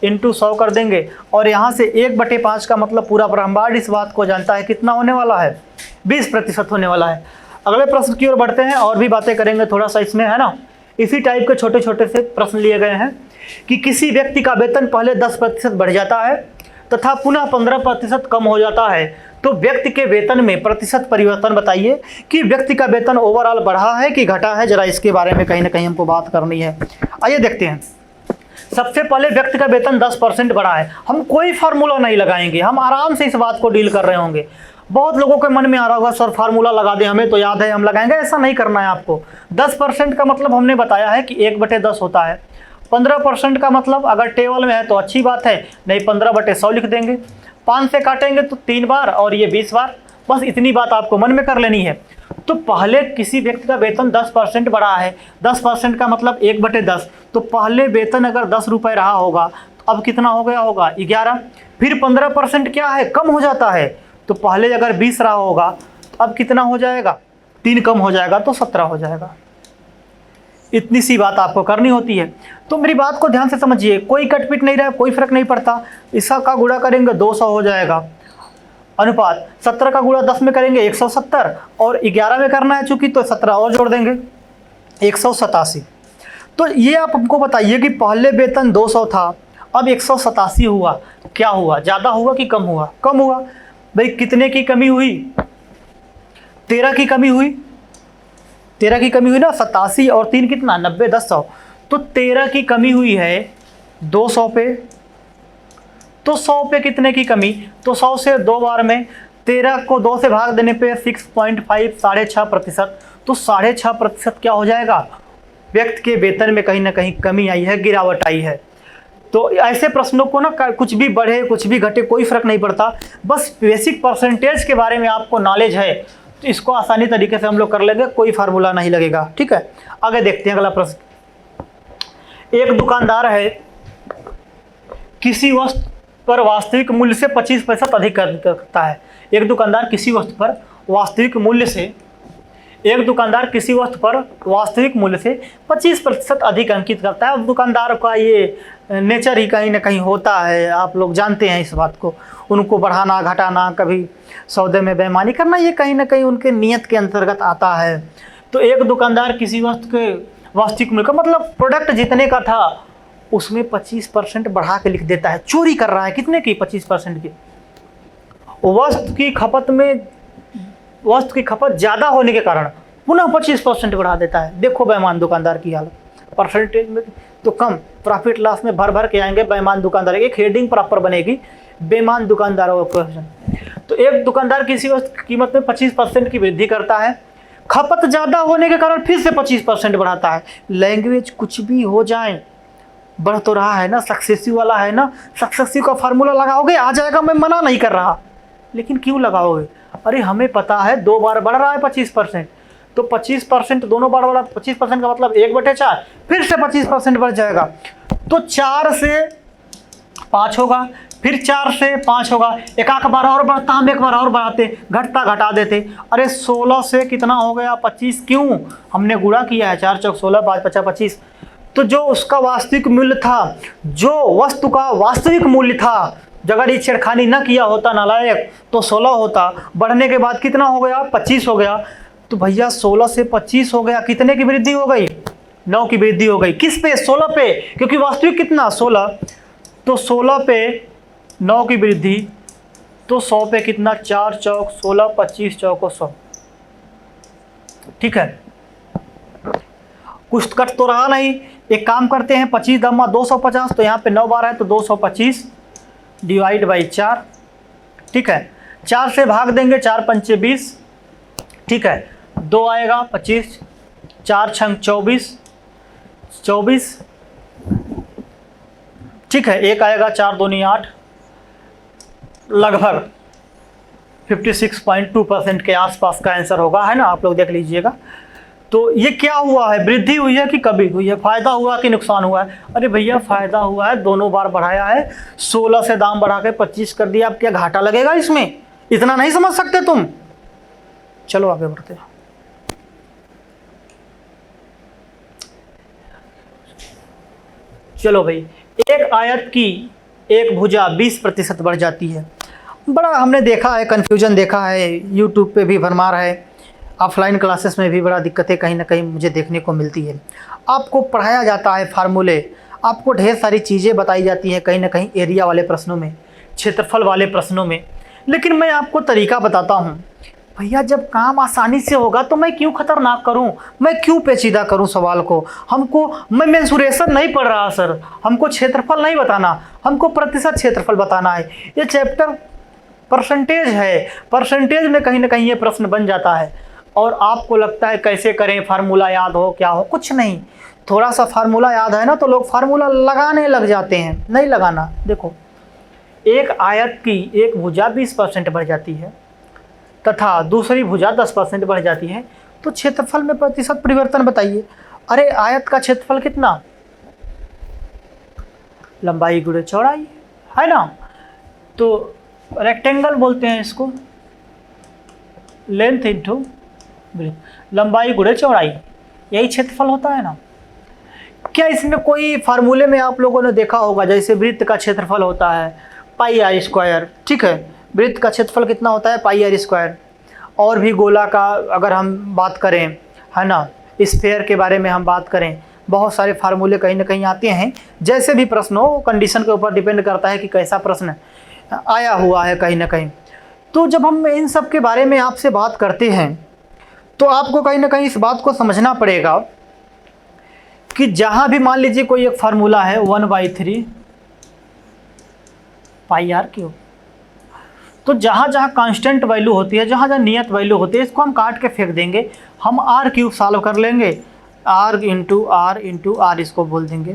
इंटू 100 कर देंगे। और यहाँ से 1/5 का मतलब पूरा ब्रह्मांड इस बात को जानता है, कितना होने वाला है? 20% होने वाला है। अगले प्रश्न की ओर बढ़ते हैं, और भी बातें करेंगे थोड़ा सा इसमें, है ना। इसी टाइप के छोटे छोटे से प्रश्न लिए गए हैं कि किसी व्यक्ति का वेतन पहले 10% बढ़ जाता है तथा पुनः 15% कम हो जाता है, तो व्यक्ति के वेतन में प्रतिशत परिवर्तन बताइए कि व्यक्ति का वेतन ओवरऑल बढ़ा है कि घटा है। जरा इसके बारे में कहीं ना कहीं हमको बात करनी है। आइए देखते हैं। सबसे पहले व्यक्ति का वेतन 10% बढ़ा है। हम कोई फार्मूला नहीं लगाएंगे, हम आराम से इस बात को डील कर रहे होंगे। बहुत लोगों के मन में आ रहा होगा सर फार्मूला लगा दे, हमें तो याद है हम लगाएंगे। ऐसा नहीं करना है आपको। 10% का मतलब हमने बताया है कि 1/10 होता है। 15% का मतलब अगर टेबल में है तो अच्छी बात है, नहीं 15/100 लिख देंगे। 5 से काटेंगे तो 3 बार और ये 20 बार। बस इतनी बात आपको मन में कर लेनी है। तो पहले किसी व्यक्ति का वेतन 10% बढ़ा है, 10% का मतलब 1/10। तो पहले वेतन अगर 10 रुपये रहा होगा तो अब कितना हो गया होगा? 11। फिर 15% क्या है? कम हो जाता है। तो पहले अगर 20 रहा होगा तो अब कितना हो जाएगा? 3 कम हो जाएगा तो 17 हो जाएगा। इतनी सी बात आपको करनी होती है। तो मेरी बात को ध्यान से समझिए, कोई कटपिट नहीं रहा, कोई फर्क नहीं पड़ता। इसका का गुणा करेंगे 200 हो जाएगा। अनुपात 17 का गुणा 10 में करेंगे 170, और 11 में करना है चूंकि, तो 17 और जोड़ देंगे 187। तो ये आप हमको बताइए कि पहले वेतन 200 था, अब 187 हुआ, क्या हुआ? ज़्यादा हुआ कि कम हुआ? कम हुआ। भाई कितने की कमी हुई? 13 की कमी हुई। 13 की कमी हुई ना। 87 और 3 कितना? 90, 10 100। तो 13 की कमी हुई है 200 पे। तो 100 पे कितने की कमी? तो 100 से 2 बार में 13 को 2 से भाग देने पे 6.5, 6.5%। तो 6.5% क्या हो जाएगा? व्यक्ति के वेतन में कहीं ना कहीं कमी आई है, गिरावट आई है। तो ऐसे प्रश्नों को ना कुछ भी बढ़े कुछ भी घटे कोई फर्क नहीं पड़ता, बस बेसिक परसेंटेज के बारे में आपको नॉलेज है तो इसको आसानी तरीके से हम लोग कर लेंगे, कोई फार्मूला नहीं लगेगा। ठीक है, आगे देखते हैं अगला प्रश्न। एक दुकानदार है, किसी वस्तु पर वास्तविक मूल्य से 25% अधिक करता है। एक दुकानदार किसी वस्तु पर वास्तविक मूल्य से एक दुकानदार किसी वस्तु पर वास्तविक मूल्य से 25% अधिक अंकित करता है। अब दुकानदार का ये नेचर ही कहीं ना कहीं होता है, आप लोग जानते हैं इस बात को। उनको बढ़ाना घटाना, कभी सौदे में बेईमानी करना, ये कहीं ना कहीं उनके नियत के अंतर्गत आता है। तो एक दुकानदार किसी वस्तु के वास्तविक मूल्य का मतलब प्रोडक्ट जितने का था उसमें 25% बढ़ा के लिख देता है। चोरी कर रहा है कितने की? 25% की। वस्तु की खपत ज़्यादा होने के कारण पुनः 25% बढ़ा देता है। देखो बेईमान दुकानदार की हालत। परसेंटेज में तो कम, प्रॉफिट लॉस में भर भर के आएंगे बेईमान दुकानदार। एक हेडिंग प्रॉपर बनेगी, बेईमान दुकानदारों का क्वेश्चन। तो एक दुकानदार किसी वस्तु की कीमत में 25% की वृद्धि करता है, खपत ज़्यादा होने के कारण फिर से 25% बढ़ाता है। लैंग्वेज कुछ भी हो जाए, बढ़ तो रहा है ना, सक्सेसिव वाला है ना, सक्सेसिव का फार्मूला लगाओगे आ जाएगा, मैं मना नहीं कर रहा, लेकिन क्यों लगाओगे? अरे हमें पता है 2 बार बढ़ रहा है 25%, तो 25% दोनों बार बढ़ा, 25% का मतलब 1/4, फिर से 25% बढ़ जाएगा। तो 4 से 5 होगा, फिर 4 से 5 होगा, एक बार और बढ़ता, हम एक बार और बढ़ाते, घटता घटा देते। अरे 16 से कितना हो गया? 25। क्यों? हमने गुणा किया है, 4 चौक 16, 5 पचा 25। तो जो उसका वास्तविक मूल्य था, जो वस्तु का वास्तविक मूल्य था, अगर ये छेड़खानी न किया होता नालायक तो 16 होता, बढ़ने के बाद कितना हो गया? 25 हो गया। तो भैया 16 से 25 हो गया, कितने की वृद्धि हो गई? 9 की वृद्धि हो गई। किस पे? 16 पे, क्योंकि वास्तविक कितना? 16। तो 16 पे 9 की वृद्धि, तो 100 पे कितना? 4 चौक 16, 25 चौको 100। ठीक है, कुछ कट तो रहा नहीं। एक काम करते हैं, 25 दम्मा 250, तो यहाँ पे 9 बार है तो 225 डिवाइड बाई 4। ठीक है, 4 से भाग देंगे, 4 पंचे 20। ठीक है, 2 आएगा 25, 4 छंग 24। ठीक है, 1 आएगा, 4 दूनी 8, लगभग 56.2% के आसपास का आंसर होगा, है ना? आप लोग देख लीजिएगा। तो ये क्या हुआ है? वृद्धि हुई है कि कमी हुई है? फायदा हुआ कि नुकसान हुआ है? अरे भैया फायदा हुआ है, दोनों बार बढ़ाया है। 16 से दाम बढ़ा के 25 कर दिया, अब क्या घाटा लगेगा इसमें? इतना नहीं समझ सकते तुम? चलो आगे बढ़ते हैं। चलो भाई, एक आयत की एक भुजा 20% बढ़ जाती है। बड़ा हमने देखा है, कन्फ्यूजन देखा है, यूट्यूब पे भी भरमार है, ऑफलाइन क्लासेस में भी बड़ा दिक्कतें कहीं ना कहीं मुझे देखने को मिलती है। आपको पढ़ाया जाता है फार्मूले, आपको ढेर सारी चीज़ें बताई जाती हैं कहीं ना कहीं एरिया वाले प्रश्नों में, क्षेत्रफल वाले प्रश्नों में, लेकिन मैं आपको तरीका बताता हूँ। भैया जब काम आसानी से होगा तो मैं क्यों खतरनाक करूं, मैं क्यों पेचीदा करूं सवाल को? मैं मेंसुरेशन नहीं पढ़ रहा सर, हमको क्षेत्रफल नहीं बताना, हमको प्रतिशत क्षेत्रफल बताना है। ये चैप्टर परसेंटेज है, परसेंटेज में कहीं ना कहीं ये प्रश्न बन जाता है। और आपको लगता है कैसे करें, फार्मूला याद हो क्या हो? कुछ नहीं, थोड़ा सा फार्मूला याद है ना तो लोग फार्मूला लगाने लग जाते हैं। नहीं लगाना। देखो, एक आयत की एक भुजा 20% बढ़ जाती है तथा दूसरी भुजा 10% बढ़ जाती है, तो क्षेत्रफल में प्रतिशत परिवर्तन बताइए। अरे आयत का क्षेत्रफल कितना? लंबाई गुणे चौड़ाई, है ना? तो रेक्टेंगल बोलते हैं इसको, लेंथ इंटू लंबाई गुणे चौड़ाई, यही क्षेत्रफल होता है ना? क्या इसमें कोई फार्मूले में आप लोगों ने देखा होगा, जैसे वृत्त का क्षेत्रफल होता है पाई आर स्क्वायर। ठीक है, वृत्त का क्षेत्रफल कितना होता है? पाई आर स्क्वायर। और भी गोला का अगर हम बात करें, है ना, स्फेयर के बारे में हम बात करें, बहुत सारे फार्मूले कहीं ना कहीं आते हैं। जैसे भी प्रश्न हो, कंडीशन के ऊपर डिपेंड करता है कि कैसा प्रश्न आया हुआ है कहीं ना कहीं। तो जब हम इन सब के बारे में आपसे बात करते हैं तो आपको कहीं ना कहीं इस बात को समझना पड़ेगा कि जहाँ भी मान लीजिए कोई एक फार्मूला है 1/3 पाई आर क्यूब, तो जहाँ जहाँ कांस्टेंट वैल्यू होती है, जहाँ जहाँ नियत वैल्यू होती है, इसको हम काट के फेंक देंगे, हम आर क्यूब सॉल्व कर लेंगे। आर इंटू आर इसको बोल देंगे।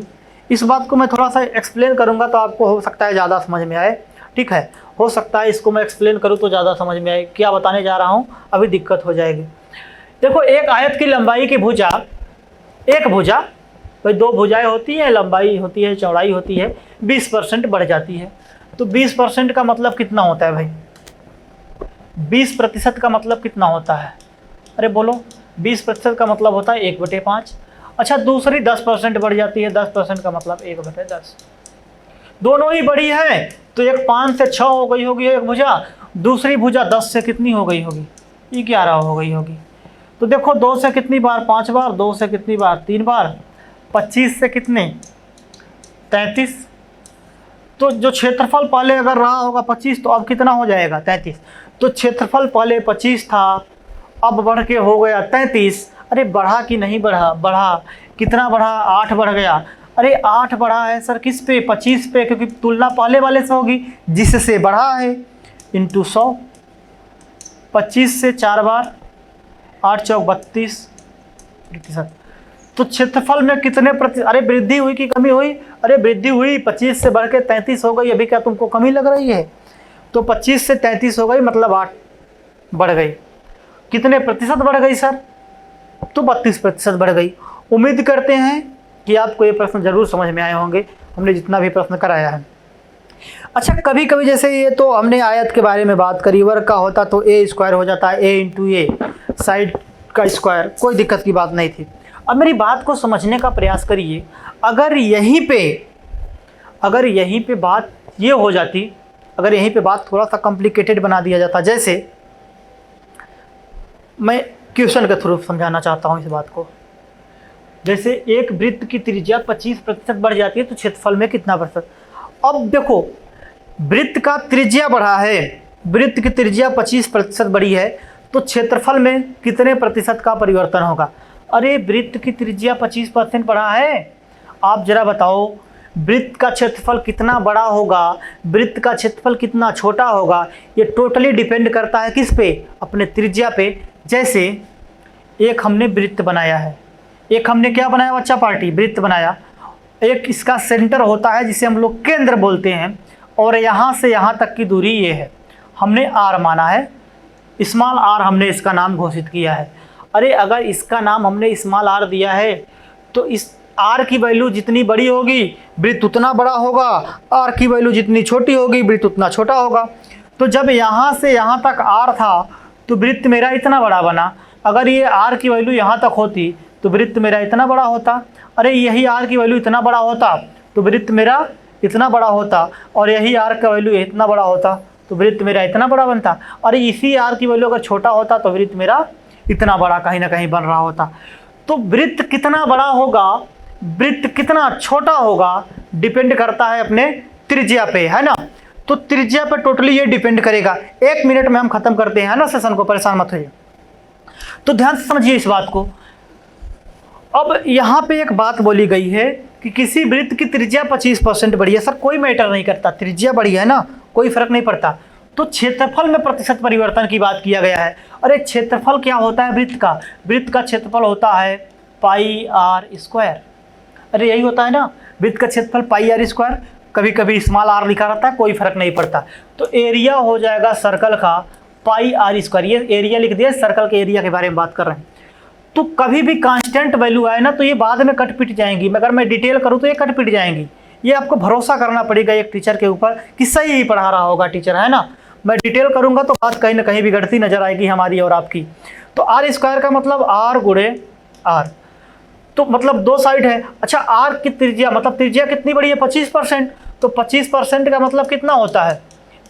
इस बात को मैं थोड़ा सा एक्सप्लेन करूँगा तो आपको हो सकता है ज़्यादा समझ में आए। ठीक है, हो सकता है इसको मैं एक्सप्लेन करूँ तो ज़्यादा समझ में आए। क्या बताने जा रहा हूँ अभी दिक्कत हो जाएगी। देखो, एक आयत की लंबाई की भुजा, एक भुजा, भाई 2 भुजाएँ होती हैं, लंबाई होती है, चौड़ाई होती है, 20% बढ़ जाती है। तो 20% का मतलब कितना होता है भाई? 20% का मतलब कितना होता है? अरे बोलो, 20% का मतलब होता है 1/5। अच्छा, दूसरी 10% बढ़ जाती है, 10% का मतलब 1/10। दोनों ही बड़ी है, तो एक 5 से 6 हो गई होगी एक भुजा, दूसरी भुजा 10 से कितनी हो गई होगी, 11 हो गई होगी। तो देखो 2 से कितनी बार, 5 बार, 2 से कितनी बार, 3 बार, 25 से कितने, 33। तो जो क्षेत्रफल पहले अगर रहा होगा 25, तो अब कितना हो जाएगा, 33। तो क्षेत्रफल पहले 25 था, अब बढ़ के हो गया 33। अरे बढ़ा कि नहीं बढ़ा, बढ़ा। कितना बढ़ा, 8 बढ़ गया। अरे 8 बढ़ा है सर, किस पे, 25 पे, क्योंकि तुलना पहले वाले से होगी जिससे बढ़ा है, इंटू 100। 25 से 4 बार, 8 चौक 32। तो क्षेत्रफल में कितने अरे वृद्धि हुई कि कमी हुई, अरे वृद्धि हुई, 25 से बढ़ के 33 हो गई। अभी क्या तुमको कमी लग रही है? तो 25 से 33 हो गई, मतलब 8 बढ़ गई। कितने प्रतिशत बढ़ गई सर? तो 32% बढ़ गई। उम्मीद करते हैं कि आपको ये प्रश्न जरूर समझ में आए होंगे, हमने जितना भी प्रश्न कराया है। अच्छा, कभी कभी जैसे ये तो हमने आयत के बारे में बात करी, वर्ग का होता तो ए स्क्वायर हो जाता है, ए इंटू ए, साइड का स्क्वायर, कोई दिक्कत की बात नहीं थी। अब मेरी बात को समझने का प्रयास करिए। अगर यहीं पे बात ये हो जाती, अगर यहीं पे बात थोड़ा सा कॉम्प्लिकेटेड बना दिया जाता, जैसे मैं क्वेश्चन के थ्रू समझाना चाहता हूँ इस बात को। जैसे एक वृत्त की त्रिज्या 25% बढ़ जाती है तो क्षेत्रफल में कितना प्रतिशत? अब देखो, वृत्त का त्रिज्या बढ़ा है, वृत्त की त्रिज्या 25% बढ़ी है, तो क्षेत्रफल में कितने प्रतिशत का परिवर्तन होगा? अरे वृत्त की त्रिज्या 25% बढ़ा है, आप जरा बताओ वृत्त का क्षेत्रफल कितना बड़ा होगा, वृत्त का क्षेत्रफल कितना छोटा होगा? ये टोटली डिपेंड करता है किस पे? अपने त्रिज्या पे। जैसे एक हमने वृत्त बनाया है, एक हमने क्या बनाया बच्चा पार्टी? वृत्त बनाया। एक इसका सेंटर होता है जिसे हम लोग केंद्र बोलते हैं, और यहाँ से यहाँ तक की दूरी ये है, हमने आर माना है, स्मॉल आर हमने इसका नाम घोषित किया है। अरे अगर इसका नाम हमने स्मॉल आर दिया है तो इस आर की वैल्यू जितनी बड़ी होगी वृत्त उतना बड़ा होगा, आर की वैल्यू जितनी छोटी होगी वृत्त उतना छोटा होगा। तो जब यहाँ से यहाँ तक आर था तो वृत्त मेरा इतना बड़ा बना। अगर ये आर की वैल्यू यहाँ तक होती तो वृत्त मेरा इतना बड़ा होता। अरे यही आर की वैल्यू इतना बड़ा होता तो वृत्त मेरा इतना बड़ा होता, और यही आर का वैल्यू इतना बड़ा होता तो वृत्त मेरा इतना बड़ा बनता। और इसी आर की वैल्यू अगर छोटा होता तो वृत्त मेरा इतना बड़ा कहीं ना कहीं बन रहा होता। तो वृत्त कितना बड़ा होगा, वृत्त कितना छोटा होगा, डिपेंड करता है अपने त्रिज्या पे, है ना। तो त्रिज्या पे टोटली ये डिपेंड करेगा। 1 मिनट में हम खत्म करते हैं, है ना सेशन को, परेशान मत होइए। तो ध्यान से समझिए इस बात को। अब यहाँ पे एक बात बोली गई है कि किसी वृत्त की त्रिज्या 25% बढ़ी है। सर कोई मैटर नहीं करता, त्रिज्या बढ़ी है ना, कोई फर्क नहीं पड़ता। तो क्षेत्रफल में प्रतिशत परिवर्तन की बात किया गया है। अरे क्षेत्रफल क्या होता है वृत्त का? वृत्त का क्षेत्रफल होता है पाई आर स्क्वायर। अरे यही होता है ना, वृत्त का क्षेत्रफल पाई आर स्क्वायर, कभी कभी स्मॉल आर लिखा रहता है, कोई फर्क नहीं पड़ता। तो एरिया हो जाएगा सर्कल का पाई आर स्क्वायर। ये एरिया लिख दिया, सर्कल के एरिया के बारे में बात कर रहे हैं। तो कभी भी कांस्टेंट वैल्यू आए ना तो ये बाद में कट पिट जाएंगी। अगर मैं डिटेल करूँ तो ये कट पिट जाएंगी। ये आपको भरोसा करना पड़ेगा एक टीचर के ऊपर कि सही ही पढ़ा रहा होगा टीचर, है ना। मैं डिटेल करूँगा तो बात कहीं ना कहीं बिगड़ती नजर आएगी हमारी और आपकी। तो आर स्क्वायर का मतलब आर गुणे आर, तो मतलब 2 साइड है। अच्छा, आर की त्रिज्या मतलब त्रिज्या कितनी बड़ी है? 25%। तो 25% का मतलब कितना होता है?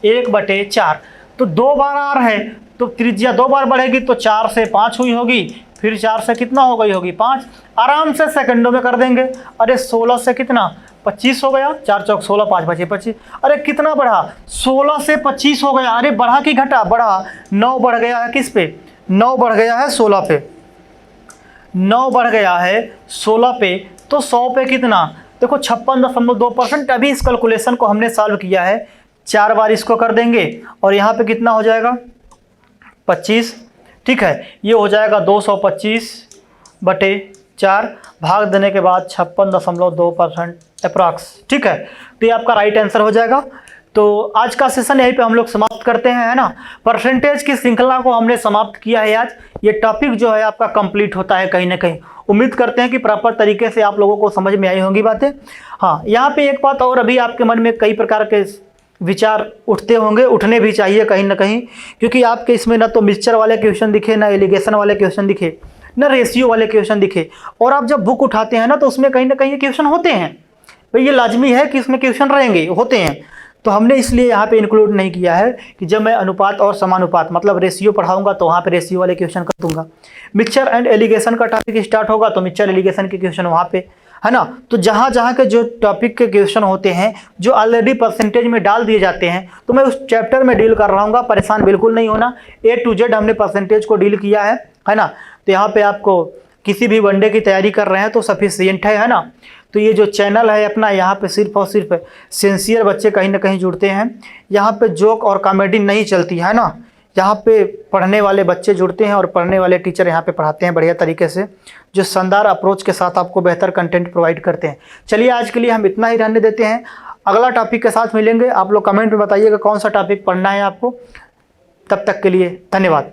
1/4। तो 2 बार आर है तो त्रिज्या 2 बार बढ़ेगी, तो 4 से 5 हुई होगी, फिर 4 से कितना हो गई होगी? 5। आराम से सेकंडों में कर देंगे। अरे 16 से कितना? 25 हो गया, 4 चौक 16, 5 बचे 25। अरे कितना बढ़ा? 16 से 25 हो गया। अरे बढ़ा कि घटा? बढ़ा। 9 बढ़ गया है किस पे? 9 बढ़ गया है 16 पे। 9 बढ़ गया है 16 पे। तो 100 पे कितना? देखो 56.2%। अभी इस कैलकुलेशन को हमने सॉल्व किया है, 4 बार इसको कर देंगे और यहाँ पे कितना हो जाएगा? 25। ठीक है, ये हो जाएगा 225/4, भाग देने के बाद 56.2% अप्रॉक्स। ठीक है, तो ये आपका राइट आंसर हो जाएगा। तो आज का सेशन यहीं पे हम लोग समाप्त करते हैं, है ना। परसेंटेज की श्रृंखला को हमने समाप्त किया है आज। ये टॉपिक जो है आपका कंप्लीट होता है कहीं ना कहीं। उम्मीद करते हैं कि प्रॉपर तरीके से आप लोगों को समझ में आई होंगी बातें। हाँ, यहाँ पे एक बात और, अभी आपके मन में कई प्रकार के विचार उठते होंगे, उठने भी चाहिए कहीं ना कहीं, क्योंकि आपके इसमें ना तो मिक्सचर वाले क्वेश्चन दिखे, ना एलिगेशन वाले क्वेश्चन दिखे, ना रेशियो वाले क्वेश्चन दिखे। और आप जब बुक उठाते हैं ना तो उसमें कहीं ना कहीं क्वेश्चन होते हैं, भाई ये लाजमी है कि इसमें क्वेश्चन रहेंगे, होते हैं। तो हमने इसलिए यहाँ पे इंक्लूड नहीं किया है कि जब मैं अनुपात और समानुपात मतलब रेशियो पढ़ाऊंगा तो वहाँ पे रेशियो वाले क्वेश्चन कर दूंगा। मिक्सचर एंड एलिगेशन का टॉपिक स्टार्ट होगा तो मिक्सचर एलिगेशन के क्वेश्चन वहाँ पे, है ना। तो जहाँ जहाँ के जो टॉपिक के क्वेश्चन होते हैं जो ऑलरेडी परसेंटेज में डाल दिए जाते हैं तो मैं उस चैप्टर में डील कर रहा हूँ, परेशान बिल्कुल नहीं होना। A to Z हमने परसेंटेज को डील किया है ना। तो यहाँ पे आपको किसी भी वनडे की तैयारी कर रहे हैं तो सफिशिएंट है ना। तो ये जो चैनल है अपना, यहाँ पे सिर्फ और सिर्फ सिंसियर बच्चे कहीं ना कहीं जुड़ते हैं। यहाँ पे जोक और कॉमेडी नहीं चलती है ना, यहाँ पे पढ़ने वाले बच्चे जुड़ते हैं और पढ़ने वाले टीचर यहाँ पे पढ़ाते हैं बढ़िया तरीके से, जो शानदार अप्रोच के साथ आपको बेहतर कंटेंट प्रोवाइड करते हैं। चलिए आज के लिए हम इतना ही रहने देते हैं, अगला टॉपिक के साथ मिलेंगे। आप लोग कमेंट में बताइएगा कौन सा टॉपिक पढ़ना है आपको। तब तक के लिए धन्यवाद।